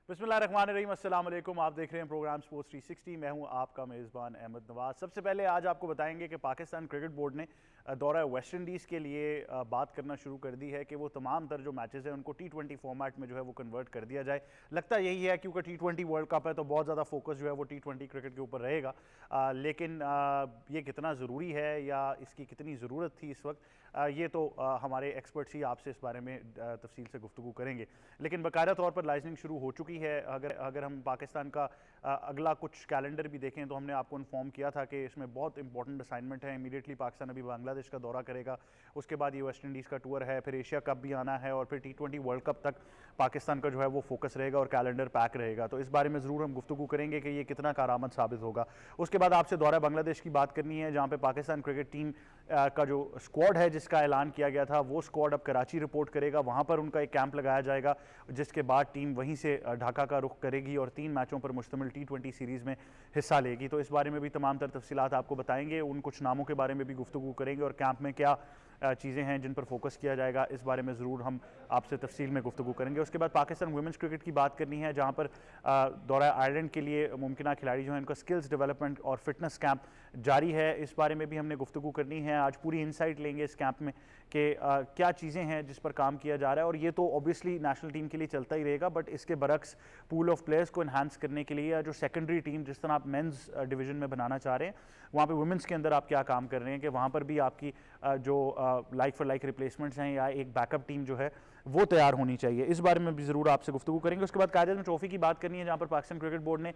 बिस्मिल्लाहिर्रहमानिर्रहीम, अस्सलाम वालेकुम। आप देख रहे हैं प्रोग्राम स्पोर्ट्स 360। मैं हूं आपका मेज़बान अहमद नवाज। सबसे पहले आज आपको बताएंगे कि पाकिस्तान क्रिकेट बोर्ड ने दौरा वेस्ट इंडीज़ के लिए बात करना शुरू कर दी है कि वो तमाम तर जो मैचेस हैं उनको T20 फॉर्मेट में जो है वो कन्वर्ट कर दिया जाए। लगता यही है क्योंकि T20 वर्ल्ड कप है तो बहुत ज़्यादा फोकस जो है वो T20 क्रिकेट के ऊपर रहेगा। लेकिन ये कितना ज़रूरी है या इसकी कितनी ज़रूरत थी इस वक्त, ये तो हमारे एक्सपर्ट्स ही आपसे इस बारे में तफसील से गुफ्तगू करेंगे। लेकिन बाकायदा तौर पर लाइजनिंग शुरू हो चुकी है। अगर हम पाकिस्तान का अगला कुछ कैलेंडर भी देखें तो हमने आपको इन्फॉर्म किया था कि इसमें बहुत इंपॉर्टेंट असाइनमेंट है। इमीडिएटली पाकिस्तान अभी बांग्लादेश का दौरा करेगा, उसके बाद ये वेस्ट इंडीज़ का टूर है, फिर एशिया कप भी आना है और फिर T20 वर्ल्ड कप तक पाकिस्तान का जो है वो फोकस रहेगा और कैलेंडर पैक रहेगा। तो इस बारे में ज़रूर हम गुफ्तगू करेंगे कि ये कितना कारआमद साबित होगा। उसके बाद आपसे दौरा बांग्लादेश की बात करनी है, जहाँ पर पाकिस्तान क्रिकेट टीम का जो स्क्वाड है जिसका ऐलान किया गया था वो स्क्वाड अब कराची रिपोर्ट करेगा। वहाँ पर उनका एक कैंप लगाया जाएगा जिसके बाद टीम वहीं से ढाका का रुख करेगी और 3 मैचों पर मुश्तमिल T20 सीरीज़ में हिस्सा लेगी। तो इस बारे में भी तमाम तर तफसीलात आपको बताएंगे, उन कुछ नामों के बारे में भी गुफ्तगू करेंगे और कैंप में क्या चीज़ें हैं जिन पर फोकस किया जाएगा, इस बारे में ज़रूर हम आपसे तफसील में गुफ्तगू करेंगे। उसके बाद पाकिस्तान वुमेंस क्रिकेट की बात करनी है, जहाँ पर दौरा आयरलैंड के लिए मुमकिन खिलाड़ी जो हैं उनका स्किल्स डेवलपमेंट और फिटनेस कैंप जारी है। इस बारे में भी हमने गुफ्तगू करनी है। आज पूरी इंसाइट लेंगे इस कैंप में कि क्या चीज़ें हैं जिस पर काम किया जा रहा है। और ये तो ऑब्वियसली नेशनल टीम के लिए चलता ही रहेगा, बट इसके बरक्स पूल ऑफ प्लेयर्स को इन्हांस करने के लिए या जो सेकेंडरी टीम जिस तरह आप मेंस डिवीज़न में बनाना चाह रहे हैं, वहाँ पे वुमेंस के अंदर आप क्या काम कर रहे हैं कि वहाँ पर भी आपकी जो लाइक फॉर लाइक रिप्लेसमेंट्स हैं या एक बैकअप टीम जो है वो तैयार होनी चाहिए। इस बारे में भी ज़रूर आपसे गुफ्तगू करेंगे। उसके बाद कायदे में ट्रॉफी की बात करनी है, जहाँ पर पाकिस्तान क्रिकेट बोर्ड ने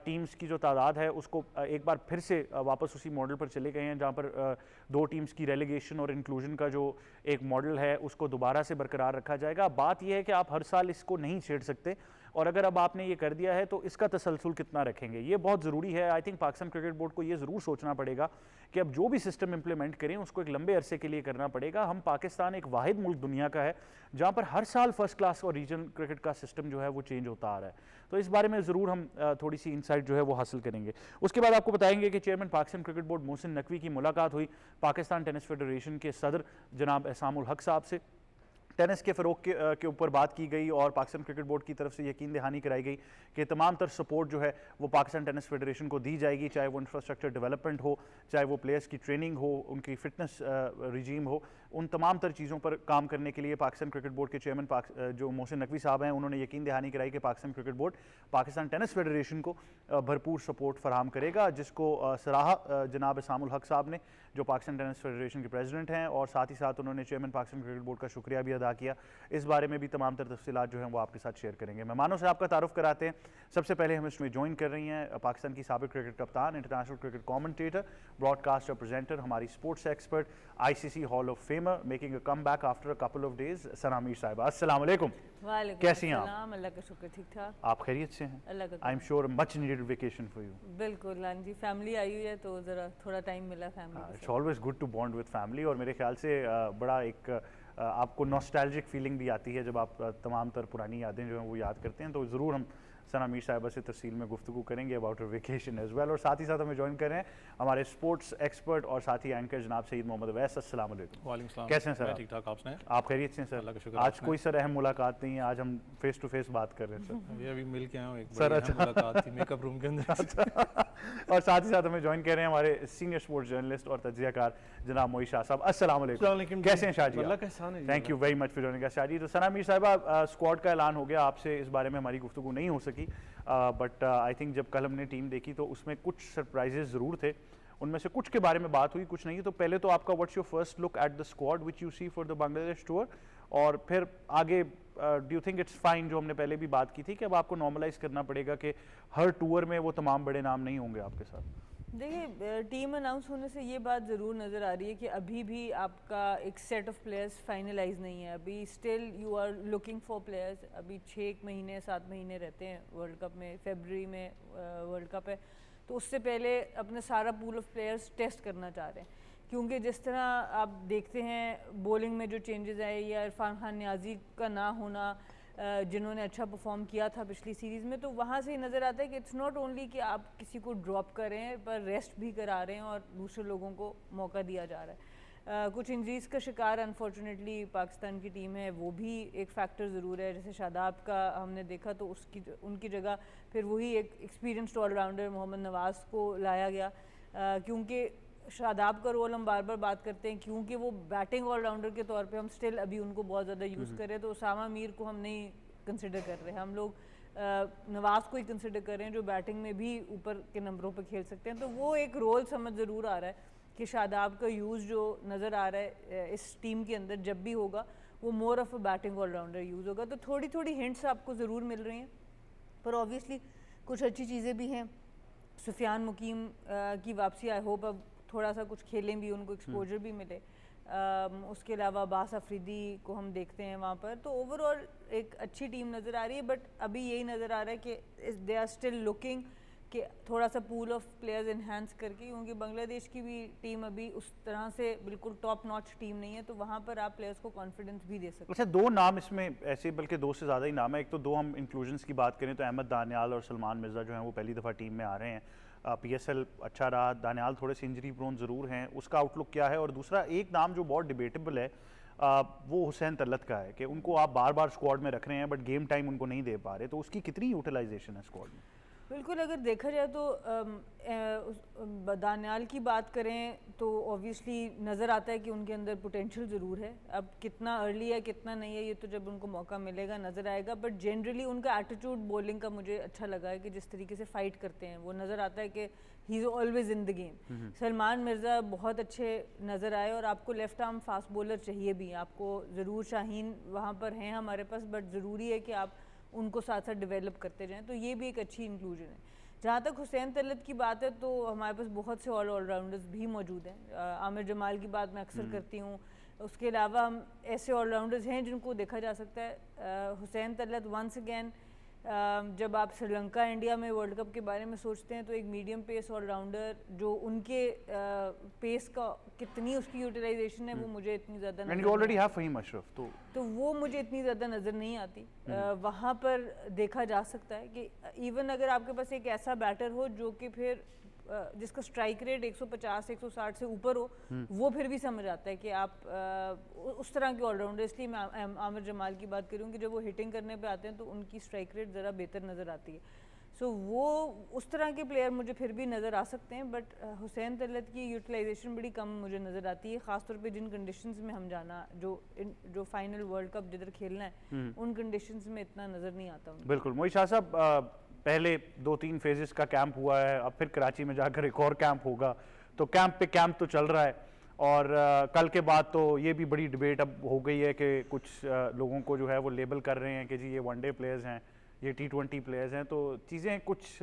टीम्स की जो तादाद है उसको एक बार फिर से वापस उसी मॉडल पर चले गए हैं, जहाँ पर 2 टीम्स की रेलीगेशन और इंक्लूजन का जो एक मॉडल है उसको दोबारा से बरकरार रखा जाएगा। बात यह है कि आप हर साल इसको नहीं छेड़ सकते और अगर अब आपने ये कर दिया है तो इसका तसलसल कितना रखेंगे, ये बहुत ज़रूरी है। I think Pakistan cricket board को ये ज़रूर सोचना पड़ेगा कि अब जो भी सिस्टम इंप्लीमेंट करें उसको एक लंबे अरसे के लिए करना पड़ेगा। हम पाकिस्तान एक वाहिद मुल्क दुनिया का है जहाँ पर हर साल फर्स्ट क्लास और रीजनल क्रिकेट का सिस्टम जो है वो चेंज होता आ रहा है। तो इस बारे में ज़रूर हम थोड़ी सी इंसाइट जो है वो हासिल करेंगे। उसके बाद आपको बताएंगे कि chairman Pakistan cricket board Mohsin Naqvi की मुलाकात हुई पाकिस्तान टेनिस फेडरेशन के सदर जनाब एहसामुल हक साहब से। टेनिस के फ़रोग के ऊपर बात की गई और पाकिस्तान क्रिकेट बोर्ड की तरफ से यकीन दहानी कराई गई कि तमाम तर सपोर्ट जो है वो पाकिस्तान टेनिस फेडरेशन को दी जाएगी, चाहे वो इंफ्रास्ट्रक्चर डेवलपमेंट हो, चाहे वो प्लेयर्स की ट्रेनिंग हो, उनकी फ़िटनेस रिजीम हो। उन तमाम तर चीज़ों पर काम करने के लिए पाकिस्तान क्रिकेट बोर्ड के चेयरमैन जो मोहसिन नकवी साहब हैं उन्होंने यकीन दहानी कराई कि Pakistan cricket board Pakistan tennis federation को भरपूर सपोर्ट फराहम करेगा, जिसको सराहा जनाब एहसामुल हक साहब ने जो पाकिस्तान टेनिस फेडरेशन के प्रेसिडेंट हैं, और साथ ही साथ उन्होंने चेयरमैन पाकिस्तान क्रिकेट बोर्ड का शुक्रिया भी अदा किया। इस बारे में भी तमाम तर तफसीलात जो हैं वो आपके साथ शेयर करेंगे। मेहमानों से आपका तारुफ कराते हैं। सबसे पहले हम इसमें ज्वाइन कर रही हैं पाकिस्तान की साबिक क्रिकेट कप्तान, international cricket commentator, broadcaster, presenter, हमारी sports expert, ICC hall of famer, making a comeback after a couple of days, Sana Mir Sahiba. अस्सलाम वालेकुम। कैसी हैं आप? अल्लाह का शुक्र, ठीक ठाक। आप खैरियत से हैं? I am sure much needed vacation for you. बिल्कुल हाँ जी, फैमिली आई हुई है तो ज़रा थोड़ा टाइम मिला family. It's always good to bond with family और मेरे ख्याल से बड़ा एक आपको नॉस्टैल्जिक फीलिंग भी आती है जब आप तमाम तर पुरानी यादें जो हैं वो याद करते हैं। तो ज़रूर हम सना मीर साहिबा से तफसील में गुफ्तगू करेंगे अबाउट वेकेशन एज वेल। और साथ ही साथ हमें ज्वाइन कर रहे हैं हमारे स्पोर्ट्स एक्सपर्ट और साथ ही एंकर जनाब सईद मोहम्मद अवैस। अस्सलाम वालेकुम। वालेकुम सलाम। कैसे हैं सर? ठीक ठाक। आपने? आप खैरियत से हैं सर? अल्लाह का शुक्र। आज कोई सर अहम मुलाकात नहीं है, आज हम फेस टू फेस बात कर रहे हैं सर। ये अभी मिल के आया हूँ, एक सर, बड़ी अच्छा। अहम मुलाकात थी मेकअप रूम के अंदर। और साथ ही साथ हमें ज्वाइन कर रहे हैं हमारे सीनियर स्पोर्ट्स जर्नलिस्ट और तज्जियाकार जनाब मोई शाह साहब। अस्सलाम वालेकुम। कैसे हैं शाह जी? अल्लाह का एहसान है। Thank you very much for joining us Shah ji. तो सना मीर साहिबा, स्क्वाड का ऐलान हो गया, आपसे इस बारे में हमारी गुफ्तगू नहीं हो सकी, बट आई थिंक जब कल हमने टीम देखी तो उसमें कुछ सरप्राइजेज ज़रूर थे। उनमें से कुछ के बारे में बात हुई, कुछ नहीं। तो पहले तो आपका what's your first look at the squad which you see for the Bangladesh tour, और फिर आगे do you think it's fine जो हमने पहले भी बात की थी कि अब आपको नॉर्मलाइज करना पड़ेगा कि हर टूर में वो तमाम बड़े नाम नहीं होंगे आपके साथ? देखिए, टीम अनाउंस होने से ये बात ज़रूर नज़र आ रही है कि अभी भी आपका एक सेट ऑफ प्लेयर्स फाइनलाइज नहीं है। अभी still you are looking for players. अभी 6 महीने 7 महीने रहते हैं वर्ल्ड कप में। फरवरी में वर्ल्ड कप है, तो उससे पहले अपने सारा पूल ऑफ प्लेयर्स टेस्ट करना चाह रहे हैं। क्योंकि जिस तरह आप देखते हैं बॉलिंग में जो चेंजेस आए या इरफान खान नियाजी का ना होना, जिन्होंने अच्छा परफॉर्म किया था पिछली सीरीज़ में, तो वहाँ से ही नज़र आता है कि इट्स नॉट ओनली कि आप किसी को ड्रॉप कर रहे हैं पर रेस्ट भी करा रहे हैं और दूसरे लोगों को मौका दिया जा रहा है। कुछ इंजरीज का शिकार अनफॉर्चुनेटली पाकिस्तान की टीम है, वो भी एक फैक्टर ज़रूर है। जैसे शादाब का हमने देखा तो उनकी जगह फिर वही एक एक्सपीरियंस्ड ऑलराउंडर मोहम्मद नवाज़ को लाया गया, क्योंकि शादाब का रोल हम बार बार बात करते हैं क्योंकि वो बैटिंग ऑलराउंडर के तौर पे हम स्टिल अभी उनको बहुत ज़्यादा यूज़ कर रहे हैं, तो उसामा मीर को हम नहीं कंसिडर कर रहे हैं, हम लोग नवाज़ को ही कंसिडर कर रहे हैं जो बैटिंग में भी ऊपर के नंबरों पे खेल सकते हैं। तो वो एक रोल समझ ज़रूर आ रहा है कि शादाब का यूज़ जो नज़र आ रहा है इस टीम के अंदर जब भी होगा वो more of a batting allrounder use होगा। तो थोड़ी थोड़ी हिंट्स आपको ज़रूर मिल रही हैं, पर ऑब्वियसली कुछ अच्छी चीज़ें भी हैं। सुफियान मुकीम की वापसी, आई होप अब थोड़ा सा कुछ खेलें भी, उनको एक्सपोजर भी मिले। उसके अलावा अब्बास अफरीदी को हम देखते हैं वहाँ पर, तो ओवरऑल एक अच्छी टीम नज़र आ रही है। बट अभी यही नज़र आ रहा है कि दे आर स्टिल लुकिंग कि थोड़ा सा पूल ऑफ प्लेयर्स इन्हांस करके, क्योंकि बांग्लादेश की भी टीम अभी उस तरह से बिल्कुल टॉप नॉच टीम नहीं है, तो वहाँ पर आप प्लेयर्स को कॉन्फिडेंस भी दे सकते हैं। अच्छा, दो नाम इसमें ऐसे, बल्कि दो से ज़्यादा ही नाम है। एक तो दो हम इंक्लूजन्स की बात करें तो अहमद दानियाल और सलमान मिर्ज़ा जो हैं वो पहली दफ़ा टीम में आ रहे हैं। PSL अच्छा रहा, दानियाल थोड़े से इंजरी प्रोन ज़रूर हैं, उसका आउटलुक क्या है? और दूसरा एक नाम जो बहुत डिबेटेबल है वो हुसैन तलत का है कि उनको आप बार बार स्क्वाड में रख रहे हैं बट गेम टाइम उनको नहीं दे पा रहे, तो उसकी कितनी यूटिलाइजेशन है स्क्वाड में? बिल्कुल, अगर देखा जाए तो दानियाल की बात करें तो ऑब्वियसली नज़र आता है कि उनके अंदर पोटेंशियल ज़रूर है। अब कितना अर्ली है कितना नहीं है ये तो जब उनको मौका मिलेगा नज़र आएगा, बट जनरली उनका एटीट्यूड बॉलिंग का मुझे अच्छा लगा है कि जिस तरीके से फाइट करते हैं वो नज़र आता है कि he is always in the game. Salman Mirza बहुत अच्छे नज़र आए, और आपको लेफ्ट आर्म फास्ट बॉलर चाहिए भी, आपको ज़रूर शाहीन वहाँ पर हैं हमारे पास, बट ज़रूरी है कि आप उनको साथ साथ डेवलप करते जाएं, तो ये भी एक अच्छी इंक्लूजन है। जहाँ तक हुसैन तलत की बात है तो हमारे पास बहुत से ऑलराउंडर्स भी मौजूद हैं। आमिर जमाल की बात मैं अक्सर करती हूँ, उसके अलावा हम ऐसे ऑलराउंडर्स हैं जिनको देखा जा सकता है। हुसैन तलत वंस अगेन, जब आप श्रीलंका इंडिया में वर्ल्ड कप के बारे में सोचते हैं तो एक मीडियम पेस ऑलराउंडर जो उनके पेस का कितनी उसकी यूटिलाइजेशन है वो मुझे इतनी ज़्यादा तो वो मुझे इतनी ज़्यादा नज़र नहीं आती। वहाँ पर देखा जा सकता है कि इवन अगर आपके पास एक ऐसा बैटर हो जो कि फिर जिसका स्ट्राइक रेट 150-160 से ऊपर हो, वो फिर भी समझ आता है कि आप उस तरह के ऑलराउंडर। इसलिए मैं आमिर जमाल की बात करूँ कि जब वो हिटिंग करने पे आते हैं तो उनकी स्ट्राइक रेट ज़रा बेहतर नज़र आती है। सो वो उस तरह के प्लेयर मुझे फिर भी नज़र आ सकते हैं, बट हुसैन तलत की यूटिलाइजेशन बड़ी कम मुझे नज़र आती है, ख़ासतौर पे जिन कंडीशंस में हम जाना, जो फाइनल वर्ल्ड कप जिधर खेलना है उन कंडीशंस में इतना नज़र नहीं आता। बिल्कुल मोहित शाह साहब, पहले 2-3 फेजेस का कैंप हुआ है, अब फिर कराची में जाकर एक और कैंप होगा, तो कैंप पे कैंप तो चल रहा है, और कल के बाद तो ये भी बड़ी डिबेट अब हो गई है कि कुछ लोगों को जो है वो लेबल कर रहे हैं कि जी ये वनडे प्लेयर्स हैं, ये T20 प्लेयर्स हैं, तो चीज़ें कुछ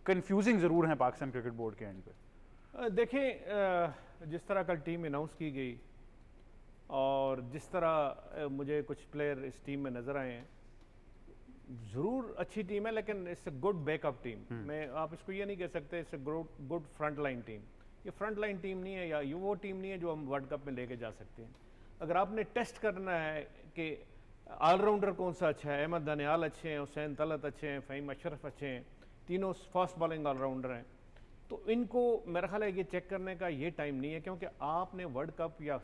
कंफ्यूजिंग ज़रूर हैं पाकिस्तान क्रिकेट बोर्ड के एंड पे। देखें, जिस तरह कल टीम अनाउंस की गई और जिस तरह मुझे कुछ प्लेयर इस टीम में नज़र आए हैं, ज़रूर अच्छी टीम है, लेकिन it's a good backup team. मैं आप इसको ये नहीं कह सकते it's a good front line team. ये फ्रंट लाइन टीम नहीं है, या ये वो टीम नहीं है जो हम वर्ल्ड कप में लेके जा सकते हैं। अगर आपने टेस्ट करना है कि ऑलराउंडर कौन सा अच्छा है, अहमद दानियाल अच्छे हैं, हुसैन तलत अच्छे हैं, फ़हीम अशरफ अच्छे हैं, तीनों फास्ट बॉलिंग ऑलराउंडर हैं, तो इनको मेरा ख्याल है ये चेक करने का ये टाइम नहीं है, क्योंकि आपने वर्ल्ड कप या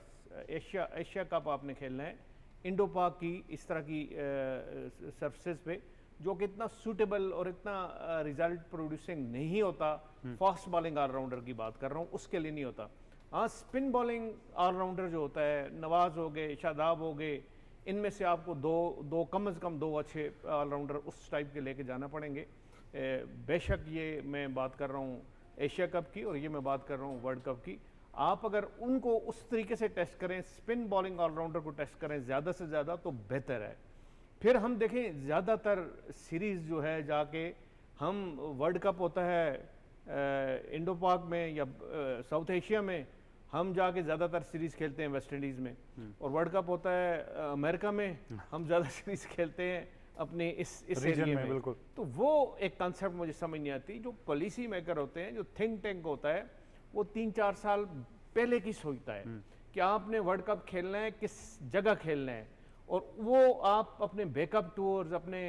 एशिया कप आपने खेलना है इंडो पाक की इस तरह की सरफेस पे, जो कि इतना सूटेबल और इतना रिजल्ट प्रोड्यूसिंग नहीं होता। फास्ट बॉलिंग ऑलराउंडर की बात कर रहा हूँ, उसके लिए नहीं होता। हाँ, स्पिन बॉलिंग ऑलराउंडर जो होता है, नवाज हो गए, शादाब हो गए, इनमें से आपको दो कम से कम 2 अच्छे ऑलराउंडर उस टाइप के लेके जाना पड़ेंगे। बेशक ये मैं बात कर रहा हूँ एशिया कप की और ये मैं बात कर रहा हूँ वर्ल्ड कप की। आप अगर उनको उस तरीके से टेस्ट करें, स्पिन बॉलिंग ऑलराउंडर को टेस्ट करें ज़्यादा से ज़्यादा, तो बेहतर है। फिर हम देखें ज़्यादातर सीरीज़ जो है जाके हम वर्ल्ड कप होता है इंडो पाक में या साउथ एशिया में, हम जाके ज़्यादातर सीरीज़ खेलते हैं वेस्ट इंडीज़ में, और वर्ल्ड कप होता है अमेरिका में, हम ज़्यादा सीरीज़ खेलते हैं अपने इस एरिया में। बिल्कुल। तो वो एक कंसेप्ट मुझे समझ नहीं आती। जो पॉलिसी मेकर होते हैं, जो थिंक टैंक होता है, वो 3-4 साल पहले की सोचता है कि आपने वर्ल्ड कप खेलना है, किस जगह खेलना है, और वो आप अपने बैकअप टूर्स, अपने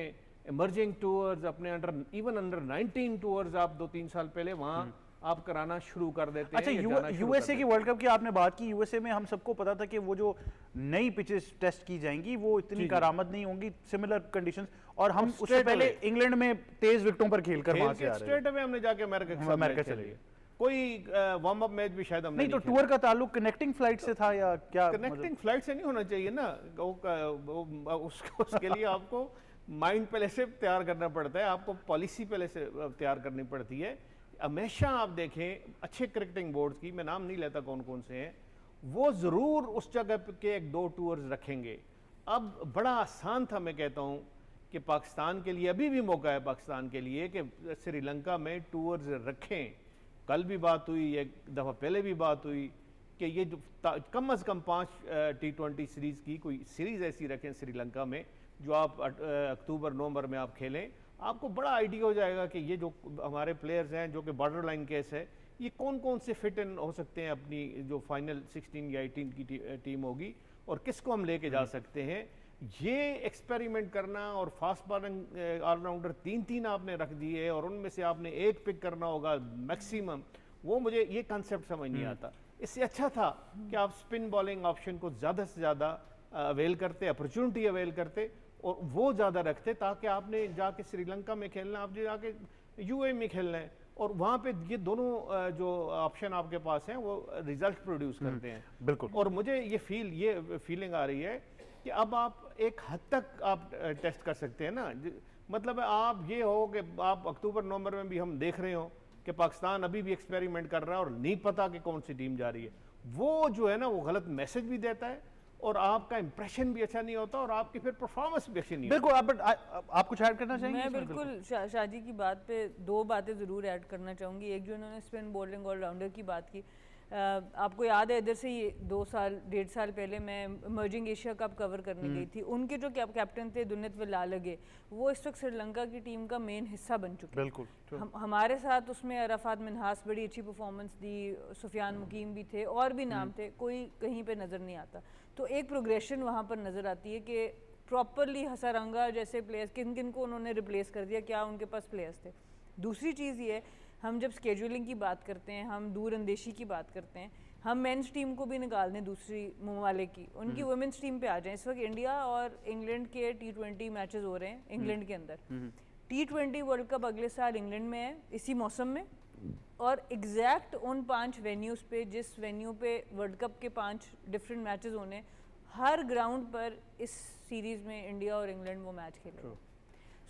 इमर्जिंग टूर्स, अपने अंडर 19 टूर्स आप 2-3 साल पहले वहाँ आप कराना शुरू कर देते अच्छा, हैं या जाना शुरू यूएसए कर की वर्ल्ड कप की आपने बात की। यूएसए में हम सबको पता था कि वो जो नई पिचेस टेस्ट की जाएंगी वो इतनी कारामद नहीं होंगी, सिमिलर कंडीशंस, और हम उससे पहले इंग्लैंड में तेज विकेटों पर खेलकर वहां से आ रहे स्ट्रेट अवे हमने जाके अमेरिका चले गए। कोई वार्म अप मैच भी शायद हमने नहीं, तो टूर का ताल्लुक कनेक्टिंग फ्लाइट से था या क्या? कनेक्टिंग फ्लाइट से नहीं होना चाहिए ना, उसके लिए आपको माइंड पहले से तैयार करना पड़ता है, आपको पॉलिसी पहले से तैयार करनी पड़ती है। हमेशा आप देखें अच्छे क्रिकेटिंग बोर्ड्स की, मैं नाम नहीं लेता कौन कौन से हैं, वो ज़रूर उस जगह के एक दो टूर्स रखेंगे। अब बड़ा आसान था, मैं कहता हूँ कि पाकिस्तान के लिए अभी भी मौका है पाकिस्तान के लिए कि श्रीलंका में टूर्स रखें। कल भी बात हुई, एक दफ़ा पहले भी बात हुई कि ये जो कम अज़ कम 5 T20 सीरीज़ की कोई सीरीज़ ऐसी रखें श्रीलंका में जो आप अक्टूबर नवंबर में आप खेलें। आपको बड़ा आइडिया हो जाएगा कि ये जो हमारे प्लेयर्स हैं जो कि बॉर्डर लाइन केस है, ये कौन कौन से फिट इन हो सकते हैं अपनी जो फाइनल 16 या 18 की टीम होगी, और किसको हम लेके जा सकते हैं। ये एक्सपेरिमेंट करना, और फास्ट बॉलिंग ऑलराउंडर 3-3 आपने रख दिए और उनमें से आपने एक पिक करना होगा मैक्सिमम, वो मुझे ये कंसेप्ट समझ नहीं आता। इससे अच्छा था कि आप स्पिन बॉलिंग ऑप्शन को ज़्यादा से ज़्यादा अवेल करते, अपॉर्चुनिटी अवेल करते और वो ज़्यादा रखते, ताकि आपने जाके श्रीलंका में खेलना, आप जाके यूएई में खेलना है, और वहाँ पे ये दोनों जो ऑप्शन आपके पास हैं वो रिजल्ट प्रोड्यूस करते हैं। बिल्कुल। और मुझे ये फीलिंग आ रही है कि अब आप एक हद तक आप टेस्ट कर सकते हैं ना। मतलब आप ये हो कि आप अक्टूबर नवंबर में भी हम देख रहे हो कि पाकिस्तान अभी भी एक्सपेरिमेंट कर रहा है और नहीं पता कि कौन सी टीम जा रही है। वो जो है ना, वो गलत मैसेज भी देता है और आपका इंप्रेशन भी अच्छा नहीं होता और आपकी फिर परफॉर्मेंस भी अच्छी नहीं होती। बिल्कुल। आप कुछ ऐड करना चाहेंगे? मैं बिल्कुल शाजी की बात पे दो बातें ज़रूर ऐड करना चाहूँगी। एक जो उन्होंने स्पिन बॉलिंग ऑलराउंडर की बात की, आपको याद है इधर से ये 1.5 साल पहले मैं इमर्जिंग एशिया कप कवर करने गई थी। उनके जो कैप्टन थे दुनित विलालगे, वो इस वक्त श्रीलंका की टीम का मेन हिस्सा बन चुके हैं। बिल्कुल। हमारे साथ उसमें अराफात मिन्हास बड़ी अच्छी परफॉर्मेंस दी, सुफियान मुकीम भी थे और भी नाम थे, कोई कहीं पे नज़र नहीं आता। तो एक प्रोग्रेशन वहाँ पर नज़र आती है कि प्रॉपरली हसारंगा जैसे प्लेयर्स किन किन को उन्होंने रिप्लेस कर दिया, क्या उनके पास प्लेयर्स थे। दूसरी चीज़ ये, हम जब स्केजुलिंग की बात करते हैं, हम दूर अंदेशी की बात करते हैं, हम मेंस टीम को भी निकाल दें दूसरी ममालिक की, उनकी वुमेंस टीम पे आ जाएं। इस वक्त इंडिया और इंग्लैंड के T20 मैचेस हो रहे हैं इंग्लैंड के अंदर। T20 वर्ल्ड कप अगले साल इंग्लैंड में है इसी मौसम में, और एग्जैक्ट उन 5 वेन्यूज़ पे, जिस वेन्यू पे वर्ल्ड कप के 5 डिफरेंट मैचेस होने, हर ग्राउंड पर इस सीरीज़ में इंडिया और इंग्लैंड वो मैच खेले।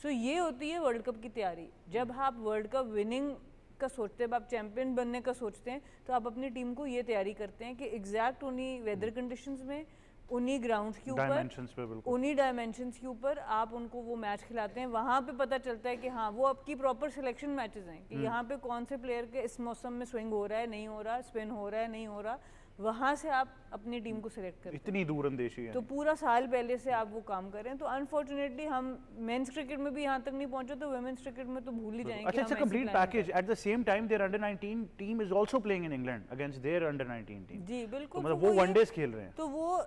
सो ये होती है वर्ल्ड कप की तैयारी। जब आप वर्ल्ड कप विनिंग का सोचते हैं, आप चैंपियन बनने का सोचते हैं, तो आप अपनी टीम को ये तैयारी करते हैं कि एग्जैक्ट उन्हीं वेदर कंडीशंस में, उन्हीं ग्राउंड्स के ऊपर, उन्हीं डायमेंशंस के ऊपर आप उनको वो मैच खिलाते हैं। वहाँ पे पता चलता है कि हाँ, वो आपकी प्रॉपर सिलेक्शन मैचेस हैं कि यहाँ पे कौन से प्लेयर के इस मौसम में स्विंग हो रहा है, नहीं हो रहा, स्पिन हो रहा है, नहीं हो रहा। वहाँ से आप अपनी टीम को सिलेक्ट करें। इतनी दूर अंदेशी है, तो पूरा साल पहले से आप वो काम करें। तो अनफॉर्चुनेटली हम मेंस क्रिकेट में भी यहाँ तक नहीं पहुंचे, तो वुमेन्स क्रिकेट में तो भूल ही जाएंगे। अच्छा, it's a complete package. At the same time their under 19 team is also playing in England against their under 19 team. जी बिल्कुल। तो मतलब वो वनडेज खेल रहे हैं। तो वो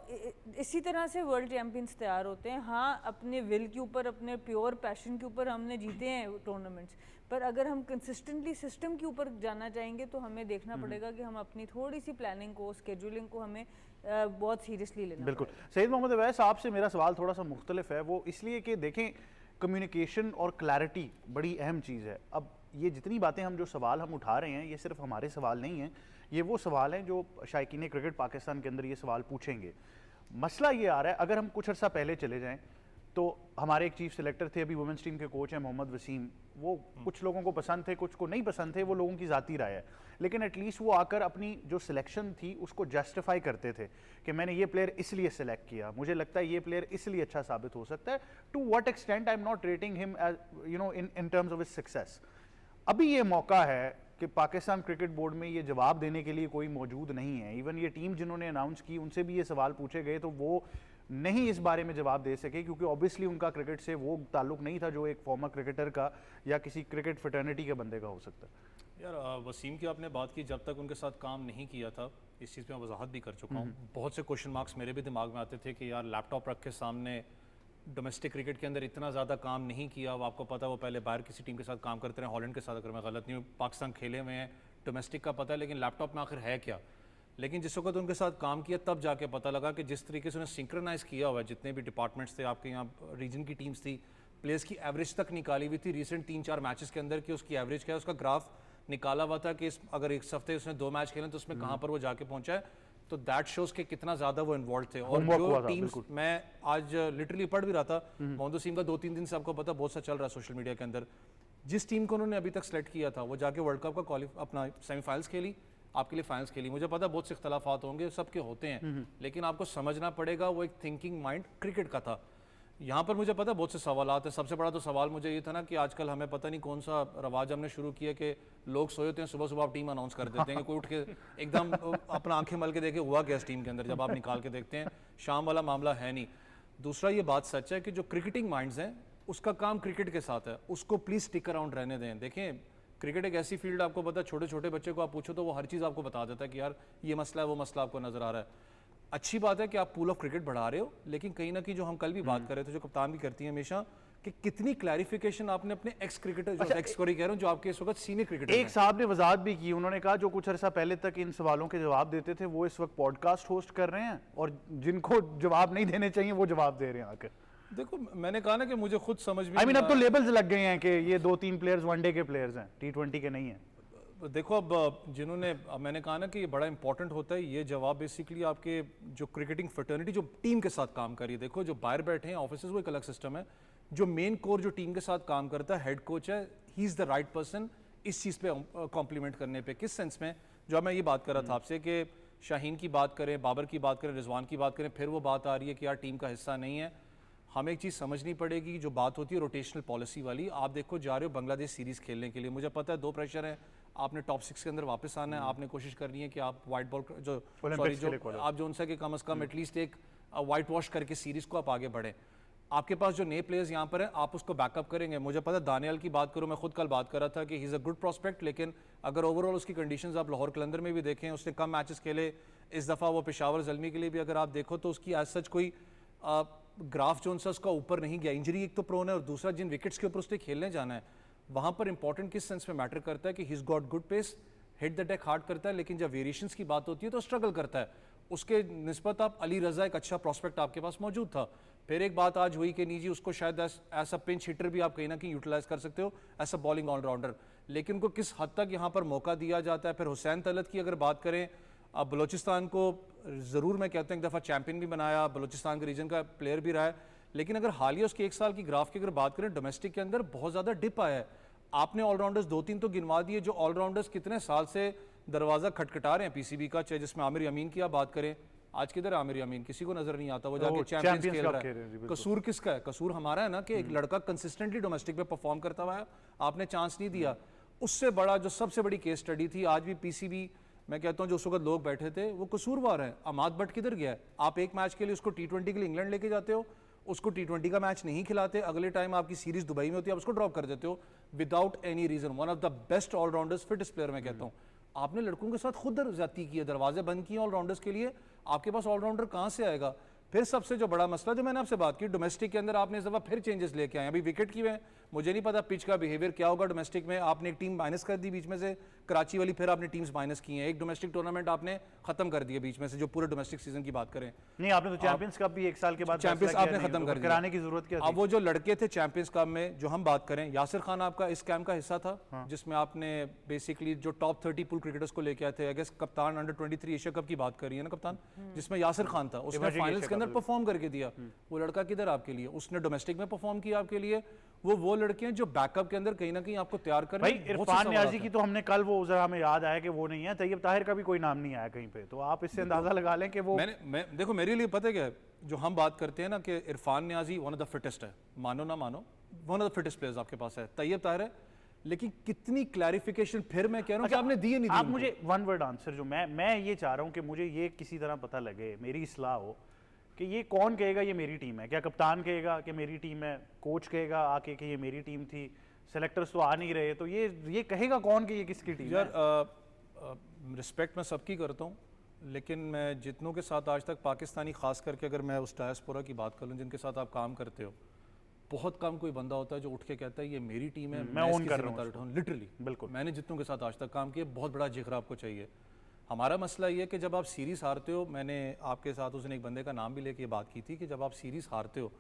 इसी तरह से वर्ल्ड चैंपियंस तैयार होते हैं। हाँ, अपने विल के ऊपर, अपने प्योर पैशन के ऊपर हमने जीते हैं टूर्नामेंट्स, पर अगर हम कंसिस्टेंटली सिस्टम के ऊपर जाना चाहेंगे तो हमें देखना पड़ेगा कि हम अपनी थोड़ी सी प्लानिंग को, स्केड्यूलिंग को हमें बहुत सीरियसली लेना। बिल्कुल। सैयद मोहम्मद अवैस, आपसे मेरा सवाल थोड़ा सा मुख्तलिफ है। वो इसलिए कि देखें, कम्युनिकेशन और क्लैरिटी बड़ी अहम चीज़ है। अब ये जितनी बातें हम जो सवाल हम उठा रहे हैं, ये सिर्फ हमारे सवाल नहीं हैं, ये वो सवाल हैं जो शायकीन क्रिकेट पाकिस्तान के अंदर ये सवाल पूछेंगे। मसला ये आ रहा है, अगर हम कुछ अर्सा पहले चले जाएं तो हमारे एक चीफ सिलेक्टर थे, अभी वुमेंस टीम के कोच हैं मोहम्मद वसीम। वो कुछ लोगों को पसंद थे, कुछ को नहीं पसंद थे, वो लोगों की ज़ाती राय है, लेकिन एटलीस्ट वो आकर अपनी जो सिलेक्शन थी उसको जस्टिफाई करते थे कि मैंने ये प्लेयर इसलिए सेलेक्ट किया, मुझे लगता है ये प्लेयर इसलिए अच्छा साबित हो सकता है। To what extent I am not rating him as you know in terms of his success. अभी ये मौका है कि पाकिस्तान क्रिकेट बोर्ड में ये जवाब देने के लिए कोई मौजूद नहीं है। इवन ये टीम जिन्होंने अनाउंस की, उनसे भी ये सवाल पूछे गए तो वो नहीं इस बारे में जवाब दे सके, क्योंकि ऑब्वियसली उनका क्रिकेट से वो ताल्लुक नहीं था जो एक फॉर्मर क्रिकेटर का या किसी क्रिकेट फ्रेटर्निटी के बंदे का हो सकता है। यार वसीम की आपने बात की, जब तक उनके साथ काम नहीं किया था, इस चीज़ पे मैं वजाहत भी कर चुका हूँ। बहुत से क्वेश्चन मार्क्स मेरे भी दिमाग में आते थे कि यार लैपटॉप रख के सामने डोमेस्टिक क्रिकेट के अंदर इतना ज़्यादा काम नहीं किया। अब आपको पता है वो पहले बाहर किसी टीम के साथ काम करते रहे, हॉलैंड के साथ, अगर मैं गलत नहीं हूँ, पाकिस्तान खेले हुए हैं, डोमेस्टिक का पता है लेकिन लैपटॉप में आखिर है क्या। लेकिन जिस वक्त उनके साथ काम किया तब जाके पता लगा कि जिस तरीके से उन्हें सिंक्रोनाइज़ किया हुआ है, जितने भी डिपार्टमेंट्स थे आपके यहाँ रीजन की टीम्स थी, प्लेयर्स की एवरेज तक निकाली हुई थी रिसेंट 3-4 मैचेस के अंदर कि उसकी एवरेज क्या है, उसका ग्राफ निकाला हुआ था कि अगर एक हफ्ते उसने 2 मैच खेले तो उसमें कहाँ पर वो जाके पहुंचा है। तो दैट शोज के कितना ज़्यादा वो इन्वॉल्व थे। और जो टीम्स मैं आज लिटरली पढ़ भी रहा था, मोहम्मद वसीम का 2-3 दिन से आपको पता बहुत सा चल रहा है सोशल मीडिया के अंदर, जिस टीम को उन्होंने अभी तक सेलेक्ट किया था वो जाके वर्ल्ड कप का अपना सेमीफाइनल्स खेली, आपके लिए फाइनल्स खेली। मुझे पता बहुत से इख्तलाफात होंगे, सबके होते हैं, लेकिन आपको समझना पड़ेगा वो एक थिंकिंग माइंड क्रिकेट का था। यहाँ पर मुझे पता बहुत से सवालात हैं। सबसे बड़ा तो सवाल मुझे ये था ना कि आजकल हमें पता नहीं कौन सा रवाज हमने शुरू किया कि लोग सोए होते हैं, सुबह सुबह आप टीम अनाउंस कर देते हैं कि कोई उठ के एकदम अपना आंखें मल के देखे हुआ क्या इस टीम के अंदर, जब आप निकाल के देखते हैं शाम वाला मामला है नहीं। दूसरा ये बात सच है कि जो क्रिकेटिंग माइंड्स हैं उसका काम क्रिकेट के साथ है, उसको प्लीज़ स्टिक अराउंड रहने दें। देखें क्रिकेट एक ऐसी फील्ड आपको पता है, छोटे छोटे बच्चे को आप पूछो तो वो हर चीज़ आपको बता देता है कि यार ये मसला है वो मसला आपको नज़र आ रहा है। अच्छी बात है कि आप पूल ऑफ क्रिकेट बढ़ा रहे हो, लेकिन कहीं ना कहीं जो हम कल भी बात कर रहे थे, जो कप्तान भी करती है हमेशा, कि कितनी क्लैरिफिकेशन आपने अपने एक्स क्रिकेटर जो एक्स कह रहा हूं जो आपके इस वक्त सीनियर क्रिकेटर एक साहब ने वजाहत भी की, उन्होंने कहा जो कुछ अरसा पहले तक इन सवालों के जवाब देते थे वो इस वक्त पॉडकास्ट होस्ट कर रहे हैं और जिनको जवाब नहीं देने चाहिए वो जवाब दे रहे हैं आकर। देखो मैंने कहा ना कि मुझे खुद समझ में अब तो लेबल्स लग गए हैं कि ये 2-3 प्लेयर्स वनडे के प्लेयर्स हैं, T20 के नहीं हैं। देखो अब जिन्होंने मैंने कहा ना कि ये बड़ा इंपॉर्टेंट होता है, ये जवाब बेसिकली आपके जो क्रिकेटिंग फ्रेटर्निटी जो टीम के साथ काम करिए। देखो जो बाहर बैठे हैं ऑफिसर्स वो एक अलग सिस्टम है, जो मेन कोर जो टीम के साथ काम करता है हेड कोच है, he is the right person इस चीज़ पे कॉम्प्लीमेंट करने पे। किस सेंस में, जो मैं ये बात कर रहा था आपसे कि शाहीन की बात करें, बाबर की बात करें, रिजवान की बात करें, फिर वो बात आ रही है कि यार टीम का हिस्सा नहीं है। हमें एक चीज़ समझनी पड़ेगी, जो बात होती है रोटेशनल पॉलिसी वाली। आप देखो जा रहे हो बांग्लादेश सीरीज़ खेलने के लिए, मुझे पता है 2 प्रेशर हैं, आपने टॉप 6 के अंदर वापस आना है, आपने कोशिश करनी है कि आप वाइट बॉल जो आप जो उनसे कि कम से कम एटलीस्ट एक वाइट वॉश करके सीरीज़ को आप आगे बढ़ें। आपके पास जो नए प्लेयर्स यहाँ पर हैं आप उसको बैकअप करेंगे। मुझे पता है दानियाल की बात करूँ, मैं खुद कल बात कर रहा था कि he is a good prospect, लेकिन अगर ओवरऑल उसकी कंडीशंस आप लाहौर कलंदर में भी देखें, उसने कम मैचेस खेले, इस दफ़ा वो पेशावर ज़ल्मी के लिए भी अगर आप देखो तो उसकी एज सच कोई ग्राफ जो उनसे उसका ऊपर नहीं गया। इंजरी एक तो प्रोन है और दूसरा जिन विकेट्स के ऊपर उसने खेलने जाना है वहाँ पर इंपॉर्टेंट किस सेंस में मैटर करता है कि he is got good pace, hit the deck hard करता है, लेकिन जब वेरिएशंस की बात होती है तो स्ट्रगल करता है। उसके निस्बत आप अली रज़ा एक अच्छा प्रॉस्पेक्ट आपके पास मौजूद था। फिर एक बात आज हुई कि नहीं जी उसको शायद ऐसा पिंच हिटर भी आप कहीं ना कहीं यूटिलाइज कर सकते हो, ऐसा बॉलिंग ऑलराउंडर, लेकिन उनको किस हद तक यहाँ पर मौका दिया जाता है। फिर हुसैन तलत की अगर बात करें, अब बलोचिस्तान को ज़रूर मैं कहता हूँ एक दफ़ा चैम्पियन भी बनाया, बलोचिस्तान के रीजन का प्लेयर भी रहा है, लेकिन अगर हालिया उसके 1 साल की ग्राफ की अगर बात करें डोमेस्टिक के अंदर बहुत ज़्यादा डिप आया है। आपने ऑलराउंडर्स 2-3 तो गिनवा दिए, जो ऑलराउंडर्स कितने साल से दरवाज़ा खटखटा रहे हैं पीसीबी का, चाहे जिसमें आमिर यमीन की आप बात करें, आज किधर आमिर यमीन किसी को नजर नहीं आता, वो जाके चैंपियंस खेल रहा है। कसूर किसका है? कसूर हमारा है ना कि एक लड़का कंसिस्टेंटली डोमेस्टिक पे परफॉर्म करता हुआ है, आपने चांस नहीं दिया। उससे बड़ा जो सबसे बड़ी केस स्टडी थी, आज भी पीसीबी मैं कहता हूं जो उस वक्त लोग बैठे थे वो कसूरवार है। अमाद भट्ट किधर गया है? आप एक मैच के लिए उसको T20 के लिए इंग्लैंड लेके जाते हो, उसको T20 का मैच नहीं खिलाते, अगले टाइम आपकी सीरीज दुबई में होती है आप उसको ड्रॉप कर देते हो without any reason. One of the best allrounders, fittest player मैं कहता हूँ। आपने लड़कों के साथ खुद ज्यादती की है, दरवाजे बंद किए ऑलराउंडर्स के लिए, आपके पास ऑलराउंडर कहाँ से आएगा? फिर सबसे जो बड़ा मसला जो मैंने आपसे बात की डोमेस्टिक के अंदर, आपने इस दफा फिर चेंजेस लेके आए। अभी विकेट की में मुझे नहीं पता पिच का बिहेवियर क्या होगा डोमेस्टिक में। आपने एक टीम माइनस कर दी बीच में से, कराची वाली, फिर आपने टीम्स माइनस की हैं। एक डोमेस्टिक टूर्नामेंट आपने खत्म कर दिया बीच में से, जो पूरे डोमेस्टिक सीजन की बात करें। नहीं, आपने तो चैंपियंस कप भी 1 साल के बाद चैंपियंस आपने खत्म कर दिया, कराने की जरूरत क्या थी? अब वो जो लड़के थे चैंपियंस कप में, जो हम बात करें, यासिर खान आपका इस कैंप का हिस्सा था जिसमें आपने बेसिकली जो टॉप 30 पूल क्रिकेटर्स को लेके आए थे। आई गेस कप्तान अंडर 23 एशिया कप की बात कर रही है ना कप्तान, जिसमें यासिर खान था, उसने फाइनल्स के अंदर परफॉर्म करके दिया। वो लड़का किधर आपके लिए? उसने डोमेस्टिक में परफॉर्म किया आपके लिए। वो लड़के हैं जो बैकअप के अंदर कहीं ना कहीं आपको तैयार कर। भाई इरफान नियाजी की तो हमने कल वो जरा हमें याद आया कि वो नहीं है, तैयब ताहिर का भी कोई नाम नहीं आया कहीं पे, तो आप इससे अंदाजा लगा लें कि वो देखो मेरे लिए पता है क्या है, जो हम बात करते हैं ना कि Irfan Niazi one of the fittest है, मानो ना मानो one of the fittest players आपके पास है, तैयब ताहिर है, लेकिन कितनी क्लैरिफिकेशन फिर मैं कह रहा हूं कि आपने दिए नहीं दी। आप मुझे वन वर्ड आंसर, जो मैं ये चाह रहा हूं कि मुझे ये किसी तरह पता लगे, मेरी इस्लाह हो कि ये कौन कहेगा ये मेरी टीम है? क्या कप्तान कहेगा कि मेरी टीम है? कोच कहेगा आके कि ये मेरी टीम थी? सेलेक्टर्स तो आ नहीं रहे, तो ये कहेगा कौन कि ये किसकी टीम है? रिस्पेक्ट मैं सबकी करता हूँ, लेकिन मैं जितनों के साथ आज तक पाकिस्तानी, खास करके अगर मैं उस डायस्पोरा की बात कर लूँ जिनके साथ आप काम करते हो, बहुत कम कोई बंदा होता है जो उठ के कहता है ये मेरी टीम है, मैं own इसकी कर रहा हूँ जिम्मेदारी उठाऊं। लिटरली बिल्कुल। मैंने जितनों के साथ आज तक काम किया, बहुत बड़ा जिगरा आपको चाहिए। हमारा मसला ये है कि जब आप सीरीज़ हारते हो, मैंने आपके साथ उस दिन एक बंदे का नाम भी लेके बात की थी कि जब आप सीरीज़ हारते हो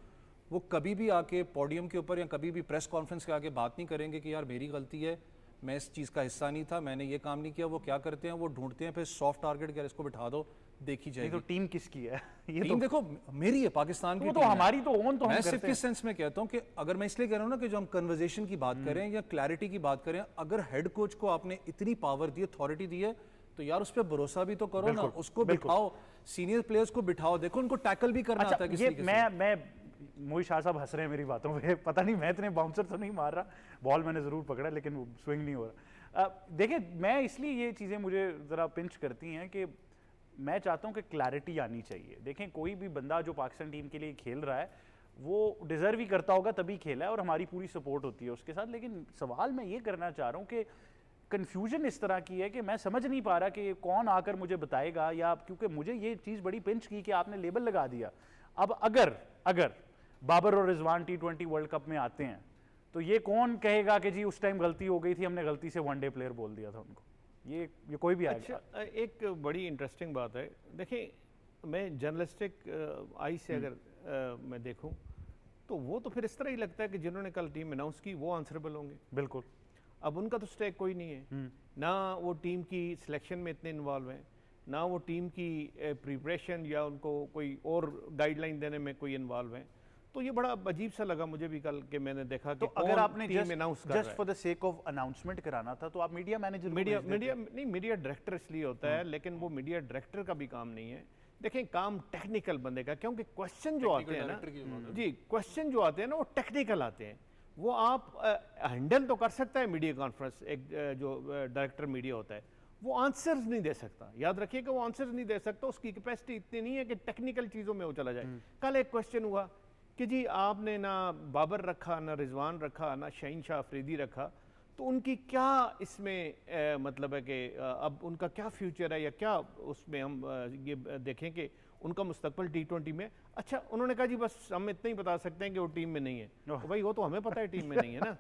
वो कभी भी आके पोडियम के ऊपर या कभी भी प्रेस कॉन्फ्रेंस के आगे बात नहीं करेंगे कि यार मेरी गलती है, मैं इस चीज़ का हिस्सा नहीं था, मैंने ये काम नहीं किया। वो क्या करते हैं, वो ढूंढते हैं फिर सॉफ्ट टारगेट, क्या इसको बिठा दो, देखी नहीं जाएगी। तो टीम किसकी है? ये टीम देखो मेरी है, पाकिस्तान की तो टीम है। हमारी तो ओन तो हम मैं करते सिर्फ हैं। किस सेंस में कहता हूँ कि अगर मैं इसलिए कह रहा हूँ ना कि जो हम कन्वर्जेशन की बात करें या क्लैरिटी की बात करें, अगर हेड कोच को आपने इतनी पावर दी, अथॉरिटी दी है, तो यार उस पर भरोसा भी तो करो ना, उसको बिठाओ, सीनियर प्लेयर्स को बिठाओ, देखो उनको टैकल भी करना आता है किसी ये तरीके से। मैं मोहित शाह साहब हंस रहे हैं मेरी बातों पे, पता नहीं मैं इतने बाउंसर तो नहीं मार रहा, बॉल मैंने जरूर पकड़ा लेकिन वो स्विंग नहीं हो रहा। देखिए मैं इसलिए ये चीज़ें मुझे ज़रा पिंच करती हैं कि मैं चाहता हूं कि क्लैरिटी आनी चाहिए। देखें कोई भी बंदा जो पाकिस्तान टीम के लिए खेल रहा है वो डिज़र्व ही करता होगा तभी खेला है और हमारी पूरी सपोर्ट होती है उसके साथ। लेकिन सवाल मैं ये करना चाह रहा हूँ कि कन्फ्यूजन इस तरह की है कि मैं समझ नहीं पा रहा कि कौन आकर मुझे बताएगा, या क्योंकि मुझे ये चीज़ बड़ी पिंच की कि आपने लेबल लगा दिया। अब अगर बाबर और रिजवान T20 वर्ल्ड कप में आते हैं तो ये कौन कहेगा कि जी उस टाइम गलती हो गई थी, हमने गलती से वनडे प्लेयर बोल दिया था उनको? ये कोई भी आएगा। अच्छा, एक बड़ी इंटरेस्टिंग बात है। देखिए मैं जर्नलिस्टिक आई से अगर मैं देखूं तो वो तो फिर इस तरह ही लगता है कि जिन्होंने कल टीम अनाउंस की वो आंसरेबल होंगे। बिल्कुल। अब उनका तो स्टेक कोई नहीं है, ना वो टीम की सिलेक्शन में इतने इन्वॉल्व हैं, ना वो टीम की प्रिपरेशन या उनको कोई और गाइडलाइन देने में कोई इन्वॉल्व हैं। तो ये बड़ा अजीब सा लगा मुझे भी कल के मैंने देखा तो कि अगर आपने टीम अनाउंस कर रहा जस्ट है। For the sake of announcement कराना था तो आप मीडिया मैनेजर मीडिया नहीं, मीडिया डायरेक्टर इसलिए होता है, लेकिन वो मीडिया डायरेक्टर का भी काम नहीं है। देखें काम टेक्निकल बंदे का, क्योंकि क्वेश्चन जो आते हैं ना जी, क्वेश्चन जो आते हैं ना वो टेक्निकल आते हैं। वो आप हैंडल तो कर सकता है मीडिया कॉन्फ्रेंस, एक जो डायरेक्टर मीडिया होता है वो आंसर्स नहीं दे सकता। याद रखिए कि वो आंसर्स नहीं दे सकता, उसकी कैपेसिटी इतनी नहीं है कि टेक्निकल चीज़ों में वो चला जाए। कल एक क्वेश्चन हुआ कि जी आपने ना बाबर रखा, ना रिजवान रखा, ना शाहीन शाह अफरीदी रखा, तो उनकी क्या इसमें मतलब है कि अब उनका क्या फ्यूचर है या क्या उसमें हम ये देखें कि उनका मुस्तकबिल T20 में। अच्छा उन्होंने कहा जी बस हम इतना ही बता सकते हैं कि वो टीम में नहीं है। तो भाई वो तो हमें पता है टीम में नहीं है ना,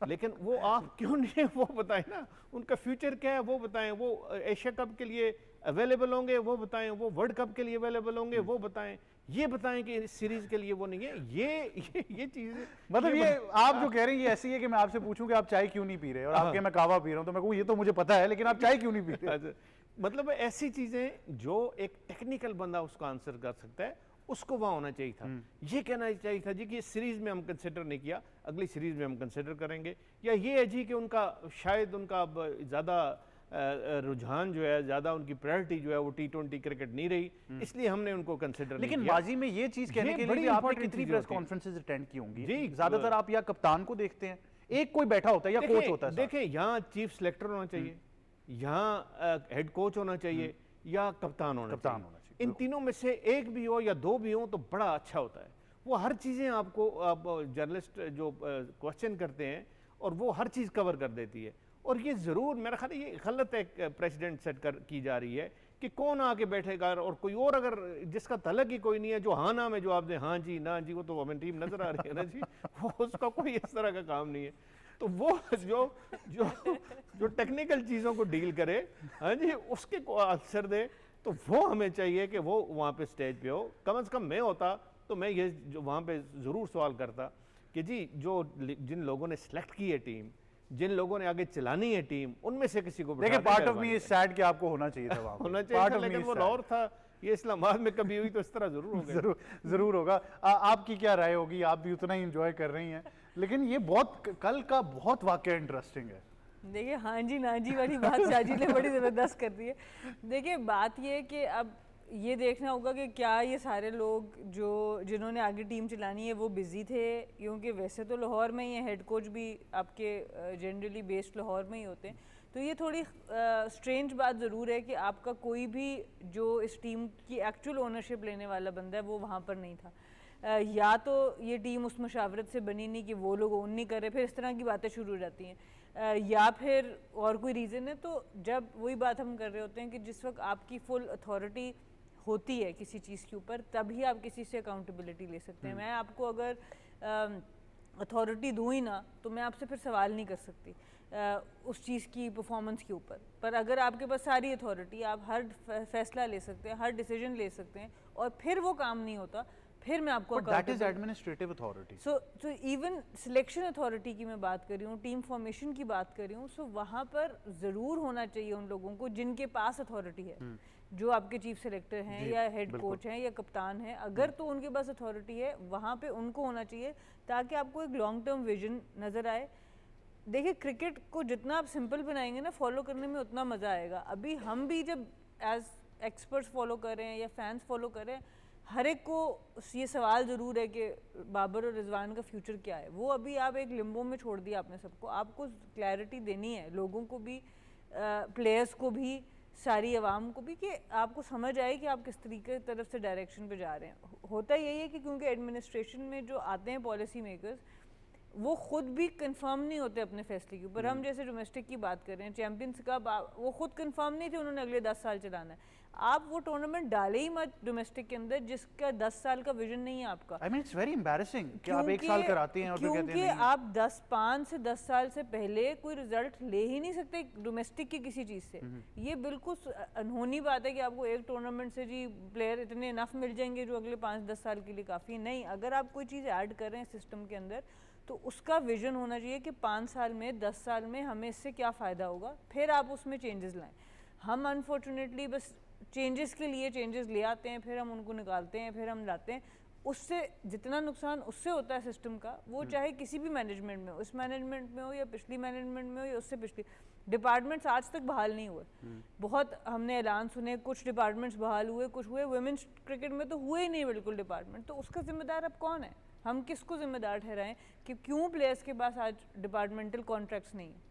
लेकिन वो आप क्यों नहीं वो बताएं ना, उनका फ्यूचर क्या है वो बताएं, वो एशिया कप के लिए अवेलेबल होंगे वो बताएं, वो वर्ल्ड कप के लिए अवेलेबल होंगे वो बताएं, ये बताएं कि इस सीरीज के लिए वो नहीं है। ये चीज़ मतलब ये आप जो कह रहे हैं ये ऐसी है कि मैं आपसे पूछूं कि आप चाय क्यों नहीं पी रहे और आपके मैं कावा पी रहा हूं तो मैं कहूं ये तो मुझे पता है लेकिन आप चाय क्यों नहीं पी रहे? मतलब ऐसी चीजें जो एक टेक्निकल बंदा उसका आंसर कर सकता है उसको वहां होना चाहिए था। ये कहना चाहिए था जी कि इस सीरीज में हम कंसिडर नहीं किया, अगली सीरीज में हम कंसिडर करेंगे, या ये है जी कि उनका शायद उनका अब ज्यादा रुझान जो है, ज्यादा उनकी प्रायोरिटी जो है वो T20 क्रिकेट नहीं रही, इसलिए हमने उनको कंसिडर नहीं किया। लेकिन माजी में ये चीज कहने के लिए भी आपने कितनी प्रेस कॉन्फ्रेंसेज अटेंड की होंगी? जी, ज्यादातर आप या कप्तान को देखते हैं, एक कोई बैठा होता है या कोच होता है? देखिए यहाँ चीफ सिलेक्टर होना चाहिए, यहाँ हेड कोच होना चाहिए, या कप्तान होना चाहिए। इन तीनों में से एक भी हो या दो भी हो तो बड़ा अच्छा होता है। वो हर चीज़ें आपको जर्नलिस्ट जो क्वेश्चन करते हैं और वो हर चीज़ कवर कर देती है। और ये ज़रूर मेरा ख्याल ये गलत एक प्रेसिडेंट सेट की जा रही है कि कौन आके बैठेगा और कोई और अगर जिसका तलक ही कोई नहीं है, जो हाँ ना में जवाब दे, हाँ जी ना जी, वो तो हमें टीम नजर आ रही है ना जी, वो उसका कोई इस तरह का काम नहीं है। तो वो जो जो जो टेक्निकल चीज़ों को डील करे, हाँ जी, उसके को आंसर दे, तो वो हमें चाहिए कि वो वहाँ पे स्टेज पे हो। कम से कम मैं होता तो मैं ये जो वहाँ पे ज़रूर सवाल करता कि जी जो जिन लोगों ने सेलेक्ट की है टीम, जिन लोगों ने आगे चलानी है टीम, उनमें से किसी को देखिए part of me is sad कि आपको होना चाहिए था वहाँ होना चाहिए था, लेकिन वो लाहौर था, ये इस्लामाबाद में कभी हुई तो इस तरह जरूर होगा। जरूर होगा। आपकी क्या राय होगी? आप भी उतना ही इंजॉय कर रही हैं, लेकिन ये बहुत कल का बहुत वाकया इंटरेस्टिंग है। देखिए हाँ जी ना जी वाली बात शाजी ने बड़ी ज़बरदस्त कर दी है। देखिए बात ये है कि अब ये देखना होगा कि क्या ये सारे लोग जो जिन्होंने आगे टीम चलानी है वो बिज़ी थे, क्योंकि वैसे तो लाहौर में ही हेड कोच भी आपके जनरली बेस्ड लाहौर में ही होते हैं। तो ये थोड़ी स्ट्रेंज बात ज़रूर है कि आपका कोई भी जो इस टीम की एक्चुअल ओनरशिप लेने वाला बंदा है वो वहाँ पर नहीं था। या तो ये टीम उस मशावरत से बनी नहीं कि वो लोग ओन नहीं कर रहे, फिर इस तरह की बातें शुरू हो जाती हैं, या फिर और कोई रीज़न है। तो जब वही बात हम कर रहे होते हैं कि जिस वक्त आपकी फुल अथॉरिटी होती है किसी चीज़ के ऊपर, तभी आप किसी से अकाउंटेबिलिटी ले सकते हैं। मैं आपको अगर अथॉरिटी दूँ ही ना तो मैं आपसे फिर सवाल नहीं कर सकती उस चीज़ की परफॉर्मेंस के ऊपर। पर अगर आपके पास सारी अथॉरिटी, आप हर फैसला ले सकते हैं, हर डिसीजन ले सकते हैं, और फिर वो काम नहीं होता, फिर मैं आपको that is administrative authority. So even selection authority की मैं बात कर रही हूँ, टीम फॉर्मेशन की बात कर रही हूँ, सो वहाँ पर ज़रूर होना चाहिए उन लोगों को जिनके पास अथॉरिटी है, जो आपके चीफ सेलेक्टर हैं या हेड कोच हैं या कप्तान हैं, अगर तो उनके पास अथॉरिटी है वहाँ पे उनको होना चाहिए, ताकि आपको एक लॉन्ग टर्म विजन नज़र आए। देखिए क्रिकेट को जितना आप सिंपल बनाएंगे ना, फॉलो करने में उतना मज़ा आएगा। अभी हम भी जब एज एक्सपर्ट्स फॉलो कर रहे हैं या फैंस फॉलो कर रहे हैं, हर एक को ये सवाल ज़रूर है कि बाबर और रिजवान का फ्यूचर क्या है। वो अभी आप एक लिम्बो में छोड़ दिया आपने सबको, आपको क्लैरिटी देनी है लोगों को भी, प्लेयर्स को भी, सारी आवाम को भी, कि आपको समझ आए कि आप किस तरीके तरफ से डायरेक्शन पे जा रहे हैं। होता यही है कि क्योंकि एडमिनिस्ट्रेशन में जो आते हैं पॉलिसी मेकर्स, वो खुद भी कंफर्म नहीं होते अपने फैसले के ऊपर। हम जैसे डोमेस्टिक की बात कर रहे हैं, चैंपियंस कप वो खुद कंफर्म नहीं थे उन्होंने अगले 10 साल चलाना है। आप वो टूर्नामेंट डाले ही मत डोमेस्टिक के अंदर जिसका 10 साल का विजन नहीं है आपका। I mean it's very embarrassing कि आप एक साल कराते हैं और फिर कहते हैं क्योंकि आप 5 से 10 साल से पहले कोई रिजल्ट ले ही नहीं सकते डोमेस्टिक की किसी चीज़ से। ये बिल्कुल अनहोनी बात है कि आपको एक टूर्नामेंट से जी प्लेयर इतने इनफ मिल जाएंगे जो अगले 5-10 साल के लिए काफ़ी नहीं। अगर आप कोई चीज़ ऐड कर रहे हैं सिस्टम के अंदर, तो उसका विजन होना चाहिए कि 5 साल में, 10 साल में हमें इससे क्या फ़ायदा होगा, फिर आप उसमें चेंजेस लाएं। हम अनफॉर्चुनेटली बस चेंजेस के लिए चेंजेस ले आते हैं, फिर हम उनको निकालते हैं, फिर हम लाते हैं। उससे जितना नुकसान उससे होता है सिस्टम का, वो चाहे किसी भी मैनेजमेंट में हो, इस मैनेजमेंट में हो या पिछली मैनेजमेंट में हो या उससे पिछली, डिपार्टमेंट्स आज तक बहाल नहीं हुए। बहुत हमने ऐलान सुने, कुछ डिपार्टमेंट्स बहाल हुए, कुछ हुए, वुमेन्स क्रिकेट में तो हुए ही नहीं बिल्कुल डिपार्टमेंट। तो उसका जिम्मेदार अब कौन है? हम किसको जिम्मेदार ठहराएं कि क्यों प्लेयर्स के पास आज डिपार्टमेंटल कॉन्ट्रैक्ट्स नहीं है?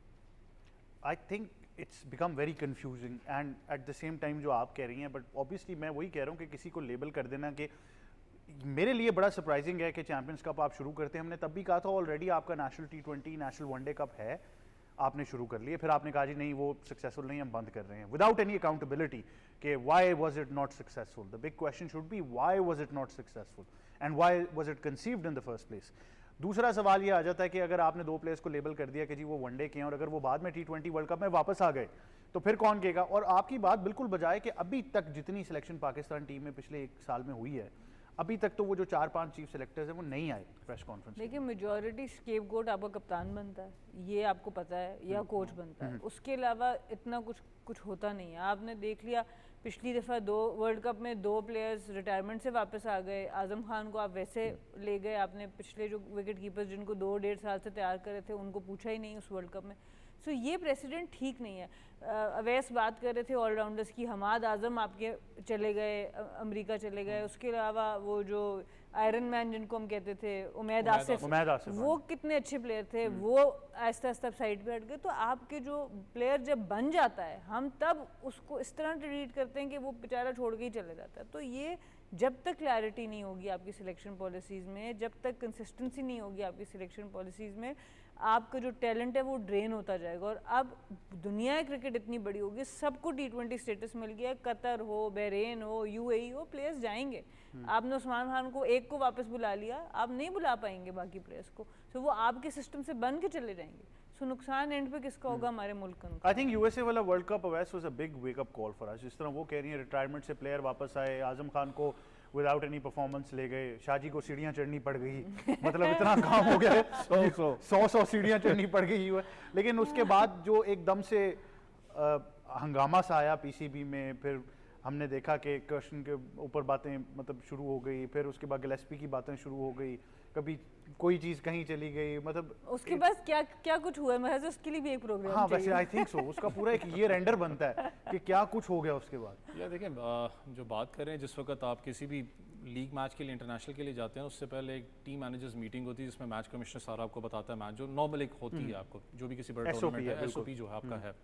I think it's become very confusing and at the same time जो आप कह रही हैं, बट ऑब्वियसली मैं वही कह रहा हूँ कि किसी को लेबल कर देना, कि मेरे लिए बड़ा सरप्राइजिंग है कि चैंपियंस कप आप शुरू करते हैं। हमने तब भी कहा था ऑलरेडी आपका national T20, national one day cup है, आपने शुरू कर लिए, फिर आपने कहा जी नहीं वो सक्सेसफुल नहीं, हम बंद कर रहे हैं विदाउट एनी अकाउंटेबिलिटी कि why was it not successful. The big question should be why was it not successful and why was it conceived in the first place. दूसरा सवाल ये आ जाता है कि अगर आपने 2 प्लेयर्स को लेबल कर दिया कि जी वो वनडे के हैं, और अगर वो बाद में T20 वर्ल्ड कप में वापस आ गए तो फिर कौन कहेगा? और आपकी बात बिल्कुल बजाय कि अभी तक जितनी सिलेक्शन पाकिस्तान टीम में पिछले 1 साल में हुई है, अभी तक तो वो जो 4-5 चीफ सेलेक्टर्स हैं वो नहीं आए प्रेस कॉन्फ्रेंस। देखिए मेजॉरिटी स्केपगोट आपका कप्तान बनता है, ये आपको पता है, या कोच बनता है। उसके अलावा इतना कुछ होता नहीं है। आपने देख लिया पिछली दफ़ा 2 वर्ल्ड कप में 2 प्लेयर्स रिटायरमेंट से वापस आ गए। आजम खान को आप वैसे ले गए, आपने पिछले जो विकेट कीपर्स जिनको 2-1.5 साल से तैयार करे थे उनको पूछा ही नहीं उस वर्ल्ड कप में। सो ये प्रेसिडेंट ठीक नहीं है। अवैस बात कर रहे थे ऑलराउंडर्स की, हमाद आजम आपके चले गए, अमेरिका चले गए। उसके अलावा वो जो आयरन मैन जिनको हम कहते थे, उमैद आसिफ, वो कितने अच्छे प्लेयर थे, वो आहिस्ता आहिस्ता साइड पे हट गए। तो आपके जो प्लेयर जब बन जाता है, हम तब उसको इस तरह ट्रीट करते हैं कि वो बेचारा छोड़ के ही चले जाता है। तो ये जब तक क्लैरिटी नहीं होगी आपकी सिलेक्शन पॉलिसीज़ में, जब तक कंसिस्टेंसी नहीं होगी आपकी सिलेक्शन पॉलिसीज़ में, आपका जो टैलेंट है वो ड्रेन होता जाएगा। और अब दुनिया की क्रिकेट इतनी बड़ी होगी, सबको T20 स्टेटस मिल गया, कतर हो, बहरीन हो, UAE हो, प्लेयर्स जाएंगे। आपने उस्मान खान को एक को वापस बुला लिया, आप नहीं बुला पाएंगे बाकी प्लेयर्स को, तो वो आपके सिस्टम से बन के चले जाएंगे। सो नुकसान एंड पे किसका होगा? हमारे मुल्क का। आई थिंक USA वाला world cup Awais was a big wake up call for us. जिस तरह वो कह रही हैं रिटायरमेंट से प्लेयर वापस आए, आजम खान को विदाउट एनी परफॉर्मेंस ले गए, शाहजी को सीढ़ियाँ चढ़नी पड़ गई, मतलब इतना काम हो गया, 100 सीढ़ियाँ चढ़नी पड़ गई हुआ। लेकिन उसके बाद जो एकदम से हंगामा सा आया PCB में, फिर हमने देखा कि क्वेश्चन के ऊपर बातें मतलब शुरू हो गई, फिर उसके बाद गिलेस्पी की बातें शुरू हो गई, कभी कोई चीज़ कहीं चली गई, मतलब उसके बाद क्या कुछ हुआ है, उसके लिए भी एक प्रोग्राम। हाँ वैसे आई थिंक सो, उसका पूरा एक ये रेंडर बनता है कि क्या कुछ हो गया उसके बाद। या देखिए जो बात कर रहे हैं, जिस वक्त आप किसी भी लीग मैच के लिए, इंटरनेशनल के लिए जाते हैं, उससे पहले एक टीम मैनेजर्स मीटिंग होती है जिसमें मैच कमिश्नर सारा आपको बताता है मैच जो नॉर्मल एक होती है आपको, जो भी किसी बड़े टूर्नामेंट है SOP जो है आपका है।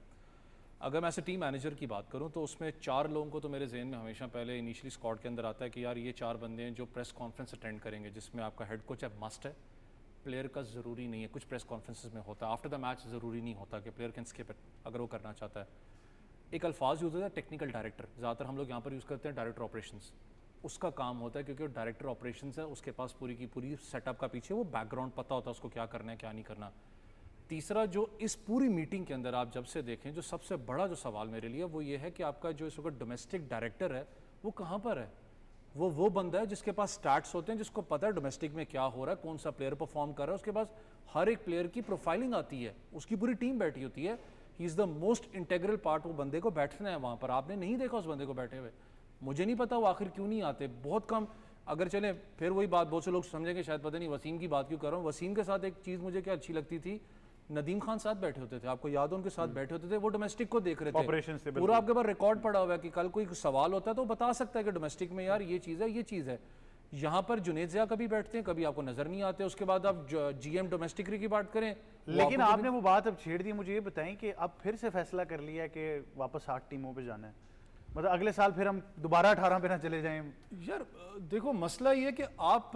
अगर मैं ऐसे टीम मैनेजर की बात करूं तो उसमें 4 लोगों को तो मेरे जहन में हमेशा पहले इनिशियली स्क्वाड के अंदर आता है कि यार ये 4 बंदे हैं जो प्रेस कॉन्फ्रेंस अटेंड करेंगे, जिसमें आपका हेड कोच है मस्ट है, प्लेयर का ज़रूरी नहीं है। कुछ प्रेस कॉन्फ्रेंसेस में होता है, आफ्टर द मैच ज़रूरी नहीं होता कि प्लेयर कैन स्किप इट अगर वो करना चाहता है। एक अल्फाज यूज़ होता है टेक्निकल डायरेक्टर, ज़्यादातर हम लोग यहाँ पर यूज़ करते हैं डायरेक्टर ऑपरेशंस। उसका काम होता है, क्योंकि वो डायरेक्टर ऑपरेशंस है, उसके पास पूरी की पूरी सेटअप का पीछे वो बैकग्राउंड पता होता है उसको क्या करना है क्या नहीं करना। तीसरा जो इस पूरी मीटिंग के अंदर आप जब से देखें, जो सबसे बड़ा जो सवाल मेरे लिए वो ये है कि आपका जो इस वक्त डोमेस्टिक डायरेक्टर है वो कहाँ पर है। वो बंदा है जिसके पास स्टैट्स होते हैं, जिसको पता है डोमेस्टिक में क्या हो रहा है, कौन सा प्लेयर परफॉर्म कर रहा है, उसके पास हर एक प्लेयर की प्रोफाइलिंग आती है, उसकी पूरी टीम बैठी होती है। He is the most integral part. वो बंदे को बैठना है वहाँ पर, आपने नहीं देखा उस बंदे को बैठे हुए। मुझे नहीं पता वो आखिर क्यों नहीं आते, बहुत कम। अगर चले फिर वही बात, बहुत से लोग समझेंगे शायद पता नहीं वसीम की बात क्यों कर रहा हूँ। वसीम के साथ एक चीज़ मुझे क्या अच्छी लगती थी, नदीम खान साथ बैठे होते थे, आपको याद हो उनके साथ बैठे होते थे, वो डोमेस्टिक को देख रहे थे, ऑपरेशंस से पूरा आपके पास रिकॉर्ड पड़ा हुआ है कि कल कोई सवाल होता है तो बता सकता है कि डोमेस्टिक में यार ये चीज़ है ये चीज़ है। यहाँ पर जुनेद ज़िया कभी बैठते हैं, कभी आपको नजर नहीं आते। उसके बाद आप जीएम डोमेस्टिक की बात करें, लेकिन आपने वो बात अब छेड़ दी। मुझे ये बताएं कि अब फिर से फैसला कर लिया कि वापस 8 टीमों पे जाना है, मतलब अगले साल फिर हम दोबारा 18 पे ना चले जाएं। यार देखो मसला ये है कि आप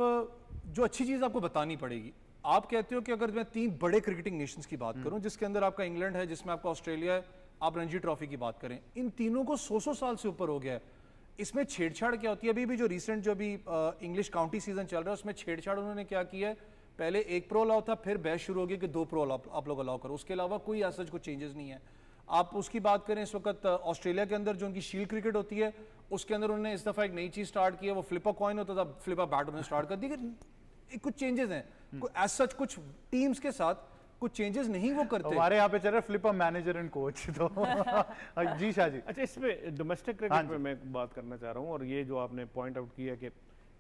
जो अच्छी चीज़ आपको बतानी पड़ेगी। आप कहते हो कि अगर मैं 3 बड़े क्रिकेटिंग नेशंस की बात करूं, जिसके अंदर आपका इंग्लैंड है, जिसमें आपका ऑस्ट्रेलिया है, आप रणजी ट्रॉफी की बात करें, इन तीनों को 100 साल से ऊपर हो गया है। इसमें छेड़छाड़ क्या होती है? अभी भी जो रिसेंट जो भी इंग्लिश काउंटी सीजन चल रहा है उसमें छेड़छाड़ उन्होंने क्या किया है, पहले 1 प्रो अलाउ था, फिर बहस शुरू हो गई कि 2 प्रो आप लोग अलाउ करो। उसके अलावा कोई ऐसा कोई चेंजेस नहीं है। आप उसकी बात करें, इस वक्त ऑस्ट्रेलिया के अंदर जो उनकी शील्ड क्रिकेट होती है उसके अंदर उन्होंने इस दफ़ा एक नई चीज़ स्टार्ट की है, वो फ्लिपर कॉइन होता था, फ्लिपर बैट उन्होंने स्टार्ट कर दी। कुछ चेंजेस हैं, एज सच कुछ टीम्स के साथ कुछ चेंजेस नहीं वो करते। हमारे यहाँ पे चल रहा है फ्लिपर मैनेजर एंड कोच तो जी शाह जी। अच्छा, इसमें डोमेस्टिक क्रिकेट में मैं बात करना चाह रहा हूँ, और ये जो आपने पॉइंट आउट किया कि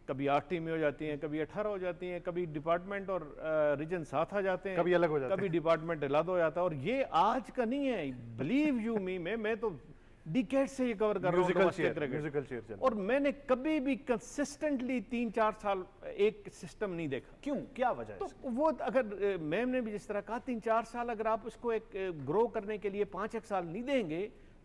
कभी 8 टीमें हो जाती हैं, कभी 18 हो जाती हैं, कभी डिपार्टमेंट और रीजन साथ आ जाते हैं, कभी अलग हो जाते हैं, कभी डिपार्टमेंट अलग हो जाता है। और ये आज का नहीं है, बिलीव यू मी, मैं तो डिकेड से ये कवर कर रहा हूँ डोमेस्टिक क्रिकेट, और मैंने कभी भी कंसिस्टेंटली 3-4 साल एक सिस्टम नहीं देखा। क्यों, क्या वजह है? तो वो अगर मैम ने भी जिस तरह कहा 3-4 साल अगर आप उसको एक ग्रो करने के लिए 5-1 साल नहीं देंगे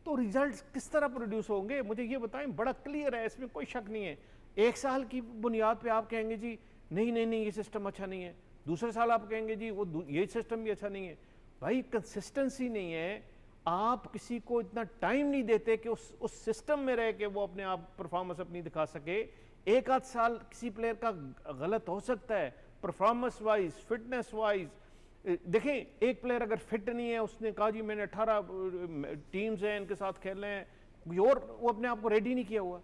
तो रिजल्ट्स किस तरह प्रोड्यूस होंगे, मुझे ये बताएं। बड़ा क्लियर है, इसमें कोई शक नहीं है। 1 साल की बुनियाद पे आप कहेंगे जी नहीं ये सिस्टम अच्छा नहीं है, दूसरे साल आप कहेंगे जी वो ये सिस्टम भी अच्छा नहीं है। भाई कंसिस्टेंसी नहीं है, आप किसी को इतना टाइम नहीं देते कि उस सिस्टम में रह के वो अपने आप परफॉर्मेंस अपनी दिखा सके। 1-8 साल किसी प्लेयर का गलत हो सकता है परफॉर्मेंस वाइज, फिटनेस वाइज। देखें, एक प्लेयर अगर फिट नहीं है, उसने कहा जी मैंने 18 टीम्स हैं इनके साथ खेलने हैं, और वो अपने आप को रेडी नहीं किया हुआ,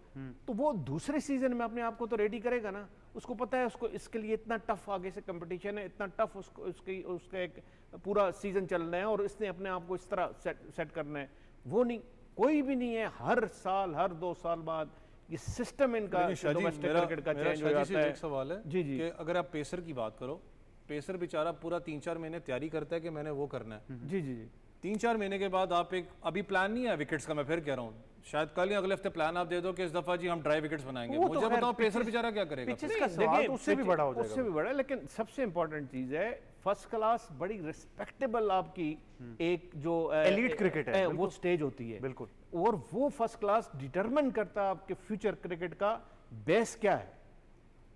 तो वो दूसरे सीजन में अपने आप को तो रेडी करेगा ना। उसको पता है उसको इसके लिए इतना टफ आगे से कंपटीशन है, इतना टफ उसका एक पूरा सीजन चलना है, और इसने अपने आप को इस तरह सेट करना है। वो नहीं, कोई भी नहीं है। हर साल, हर 2 साल बाद ये सिस्टम इनका डोमेस्टिक क्रिकेट का चेंज हो जाता है। एक सवाल है जी कि अगर आप पेसर की बात करो, पेसर बेचारा पूरा 3-4 महीने तैयारी करता है कि मैंने वो करना है। जी 3-4 महीने के बाद आप एक, अभी प्लान नहीं है विकेट्स का, मैं फिर कह रहा हूँ, शायद कल या अगले हफ्ते प्लान आप दे दो कि इस दफा जी हम ड्राई विकेट्स बनाएंगे। मुझे बताओ पेसर बेचारा क्या करेगा? उससे भी बड़ा हो जाएगा, उससे भी बड़ा। लेकिन सबसे इंपॉर्टेंट चीज है फर्स्ट क्लास, बड़ी रिस्पेक्टेबल आपकी एक जो एलीट क्रिकेट है, वो स्टेज होती है, बिल्कुल। और वो फर्स्ट क्लास डिटरमिन करता है आपके फ्यूचर क्रिकेट का बेस क्या है।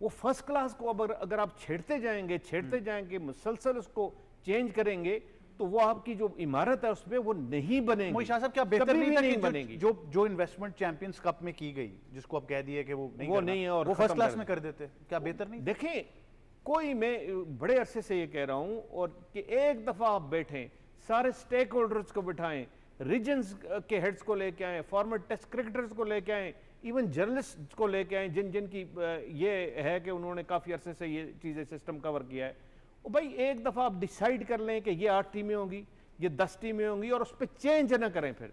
वो फर्स्ट क्लास को अगर आप छेड़ते जाएंगे मुसलसल उसको चेंज करेंगे, तो वो आपकी जो इमारत है उसमें वो नहीं बनेगी। मोहित शाह साहब, क्या बेहतर नहीं था कि बनेगी जो इन्वेस्टमेंट चैंपियंस कप में की गई, जिसको आप कह दिए कि वो नहीं है, और वो फर्स्ट क्लास में कर देते, क्या बेहतर नहीं? देखें, कोई, मैं बड़े अरसे से ये कह रहा हूं, और कि एक दफा आप बैठें, सारे स्टेक होल्डर्स को बिठाएं, रीजन्स के हेड्स को लेके आए, फॉर्मर टेस्ट क्रिकेटर्स को लेके आए, इवन जर्नलिस्ट को लेके आए जिनकी ये है कि उन्होंने काफी अरसे से ये चीजें सिस्टम कवर किया है। और भाई एक दफा आप डिसाइड कर लें कि ये 8 टीमें होंगी, ये 10 टीमें होंगी, और उस पर चेंज ना करें। फिर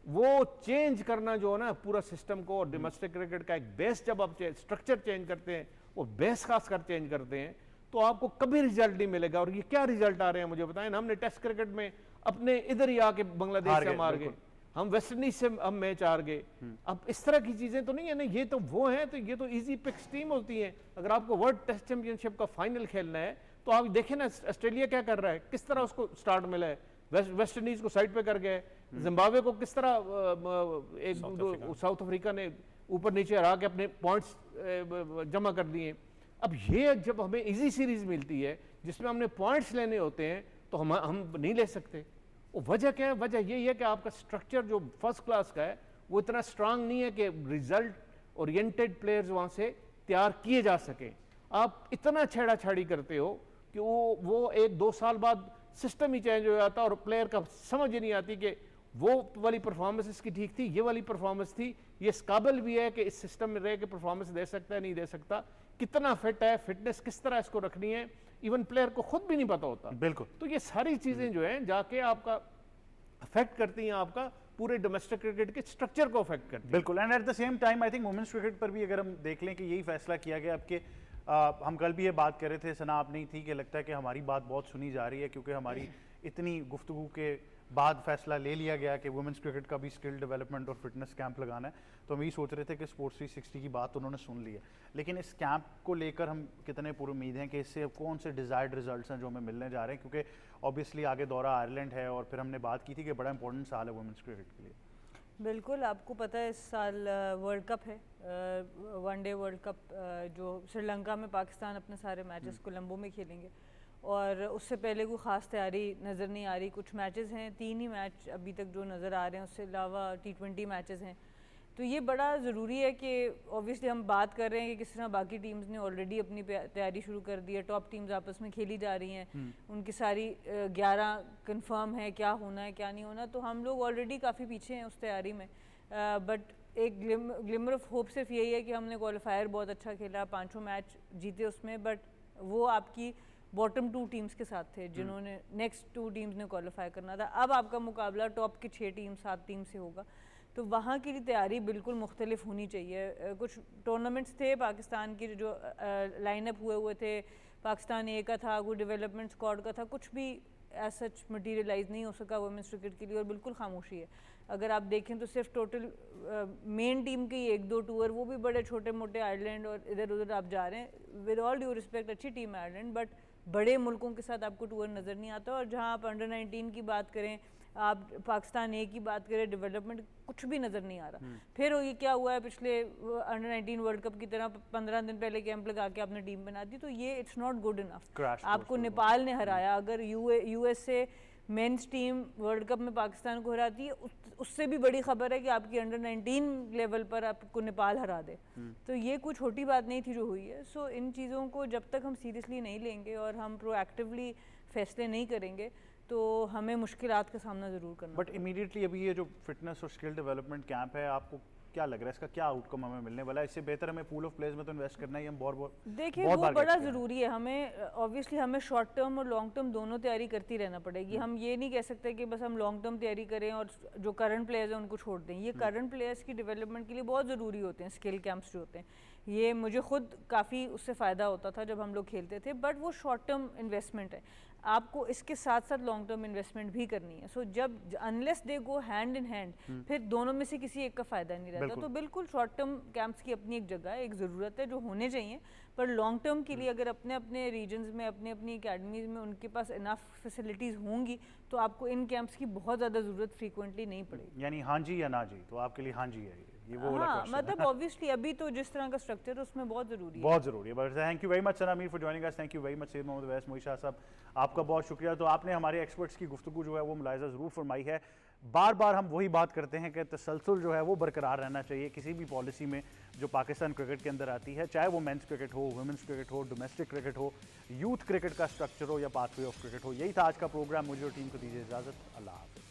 वो चेंज करना जो है ना पूरा सिस्टम को, और डोमेस्टिक क्रिकेट का एक बेस जब आप स्ट्रक्चर चेंज करते हैं, वो बेस खासकर चेंज करते हैं, तो आपको कभी रिजल्ट नहीं मिलेगा। और ये क्या रिजल्ट आ रहे हैं मुझे बताएं। हमने टेस्ट क्रिकेट में अपने इधर ही आके बांग्लादेश से हार गए, हम वेस्ट इंडीज से हम मैच हार गए। अब इस तरह की चीजें तो नहीं है ना, ये तो वो है, तो ये तो इजी पिक्स टीम होती है। अगर आपको वर्ल्ड टेस्ट चैंपियनशिप का फाइनल खेलना है तो आप देखें ना ऑस्ट्रेलिया क्या कर रहा है, किस तरह उसको स्टार्ट मिला है, वेस्ट इंडीज को साइड पे कर गए, जिम्बाब्वे को किस तरह साउथ अफ्रीका ने ऊपर नीचे हरा के अपने पॉइंट्स जमा कर दिए। अब ये जब हमें इजी सीरीज मिलती है जिसमें हमने पॉइंट्स लेने होते हैं, तो हम नहीं ले सकते। वो वजह क्या है? वजह यही है कि आपका स्ट्रक्चर जो फर्स्ट क्लास का है वो इतना स्ट्रांग नहीं है कि रिजल्ट ओरिएंटेड प्लेयर्स वहाँ से तैयार किए जा सकें। आप इतना छेड़ा छाड़ी करते हो कि वो 1-2 साल बाद सिस्टम ही चेंज हो जाता है और प्लेयर का समझ ही नहीं आती कि वो वाली परफॉर्मेंस इसकी ठीक थी, ये वाली परफॉर्मेंस थी, ये इस काबिल भी है कि इस सिस्टम में रह के परफॉर्मेंस दे सकता है नहीं दे सकता, कितना फिट है, फिटनेस किस तरह इसको रखनी है, इवन प्लेयर को खुद भी नहीं पता होता। बिल्कुल। तो ये सारी चीज़ें जो हैं जाके आपका अफेक्ट करती हैं, आपका पूरे डोमेस्टिक क्रिकेट के स्ट्रक्चर को अफेक्ट करती हैं। बिल्कुल। And at the same time I think women's cricket पर भी अगर हम देख लें कि यही फैसला किया गया आपके हम कल भी ये बात कर रहे थे, सना आप नहीं थी, कि लगता है कि हमारी बात बहुत सुनी जा रही है क्योंकि हमारी इतनी गुफ्तगू के बाद फैसला ले लिया गया कि वुमेन्स क्रिकेट का भी स्किल डेवलपमेंट और फिटनेस कैंप लगाना है। तो हम यही सोच रहे थे कि स्पोर्ट्स 360 की बात उन्होंने सुन ली है, लेकिन इस कैंप को लेकर हम कितने पूरी उम्मीद हैं कि इससे कौन से डिज़ायर्ड रिजल्ट्स हैं जो हमें मिलने जा रहे हैं, क्योंकि ऑब्वियसली आगे दौरा आयरलैंड है और फिर हमने बात की थी कि बड़ा इंपॉर्टेंट साल है वुमेन्स क्रिकेट के लिए। बिल्कुल, आपको पता है इस साल वर्ल्ड कप है, वनडे वर्ल्ड कप, जो श्रीलंका में पाकिस्तान अपने सारे मैचेस कोलंबो में खेलेंगे और उससे पहले कोई ख़ास तैयारी नज़र नहीं आ रही। कुछ मैचेस हैं, 3 ही मैच अभी तक जो नज़र आ रहे हैं, उससे अलावा T20 मैचेस हैं। तो ये बड़ा ज़रूरी है कि ऑब्वियसली हम बात कर रहे हैं कि किस तरह बाकी टीम्स ने ऑलरेडी अपनी तैयारी शुरू कर दी है, टॉप टीम्स आपस में खेली जा रही हैं, उनकी सारी 11 कंफर्म है क्या होना है क्या नहीं होना, तो हम लोग ऑलरेडी काफ़ी पीछे हैं उस तैयारी में। बट एक ग्लिमर ऑफ होप सिर्फ यही है कि हमने क्वालिफायर बहुत अच्छा खेला, 5 मैच जीते उसमें, बट वो आपकी बॉटम 2 टीम्स के साथ थे जिन्होंने नेक्स्ट 2 टीम्स ने क्वालिफाई करना था। अब आपका मुकाबला टॉप के 6 टीम 7 टीम से होगा, तो वहाँ की तैयारी बिल्कुल मुख्तलिफ होनी चाहिए। कुछ टूर्नामेंट्स थे पाकिस्तान की जो लाइनअप हुए थे, पाकिस्तान ए का था, कोई डेवलपमेंट स्क्वाड का था, कुछ भी एज सच मटीरियलाइज नहीं हो सका वुमेन्स क्रिकेट के लिए और बिल्कुल खामोशी है। अगर आप देखें तो सिर्फ टोटल मेन टीम के 1-2 टूर, वो भी बड़े छोटे मोटे आयरलैंड और इधर उधर आप जा रहे हैं। विद ऑल ड्यू रिस्पेक्ट अच्छी टीम है आयरलैंड, बट बड़े मुल्कों के साथ आपको टूर नज़र नहीं आता। और जहाँ आप अंडर 19 की बात करें, आप पाकिस्तान ए की बात करें, डेवलपमेंट कुछ भी नज़र नहीं आ रहा। फिर ये क्या हुआ है, पिछले अंडर 19 वर्ल्ड कप की तरह 15 दिन पहले कैंप लगा के आपने टीम बना दी, तो ये इट्स नॉट गुड इनफ। आपको नेपाल ने हराया, अगर USA men's team world cup में पाकिस्तान को हराती है, उससे भी बड़ी खबर है कि आपकी अंडर 19 लेवल पर आपको नेपाल हरा दे। तो ये कोई छोटी बात नहीं थी जो हुई है। सो इन चीज़ों को जब तक हम सीरियसली नहीं लेंगे और हम प्रोएक्टिवली फैसले नहीं करेंगे तो हमें मुश्किलात का सामना ज़रूर करना। बट इमीडिएटली अभी ये जो फिटनेस और स्किल डेवलपमेंट कैंप है, आपको क्या लग रहा है इसका क्या आउटकम हमें मिलने वाला है? इससे बेहतर हमें पूल ऑफ प्लेयर्स में तो इन्वेस्ट करना ही, हम बहुत देखिए वो बड़ा ज़रूरी है। हमें ऑब्वियसली हमें शॉर्ट टर्म और लॉन्ग टर्म दोनों तैयारी करती रहना पड़ेगी। हम ये नहीं कह सकते कि बस हम लॉन्ग टर्म तैयारी करें और जो करंट प्लेयर्स हैं उनको छोड़ दें। ये करंट प्लेयर्स की डेवलपमेंट के लिए बहुत ज़रूरी होते हैं स्किल कैंप्स जो होते हैं। ये मुझे खुद काफ़ी उससे फ़ायदा होता था जब हम लोग खेलते थे, बट वो शॉर्ट टर्म इन्वेस्टमेंट है, आपको इसके साथ साथ लॉन्ग टर्म इन्वेस्टमेंट भी करनी है। सो जब unless they go hand in hand, फिर दोनों में से किसी एक का फ़ायदा नहीं रहता। तो बिल्कुल शॉर्ट टर्म कैंप्स की अपनी एक जगह है, एक ज़रूरत है जो होने चाहिए, पर लॉन्ग टर्म के लिए अगर अपने अपने रीजन्स में, अपनी अपनी अकेडमीज़ में उनके पास इनफ फैसिलिटीज़ होंगी तो आपको इन कैंप्स की बहुत ज़्यादा ज़रूरत फ्रीक्वेंटली नहीं पड़ेगी। यानी हाँ जी या ना जी, तो आपके लिए हाँ जी है ये वो वाला हाँ, मतलब ऑब्वियसली अभी तो जिस तरह का स्ट्रक्चर है उसमें बहुत ज़रूरी है, बहुत ज़रूरी है। But thank you very much Sana Mir for joining us. Thank you very much Syed Mohammad Awais मोई शाह साहब, आपका बहुत शुक्रिया। तो आपने हमारे एक्सपर्ट्स की गुफ्तगू जो है वो मुलाहिज़ा ज़रूर फरमाई है। बार बार हम वही बात करते हैं कि तसलसल जो है वो बरकरार रहना चाहिए किसी भी पॉलिसी में जो पाकिस्तान क्रिकेट के अंदर आती है, चाहे वो मेंस क्रिकेट हो, वुमेंस क्रिकेट हो, डोमेस्टिक क्रिकेट हो, यूथ क्रिकेट का स्ट्रक्चर हो या पाथवे ऑफ क्रिकेट हो। यही था आज का प्रोग्राम। मुझे और टीम को दीजिए इजाज़त। अल्लाह हाफ़िज़।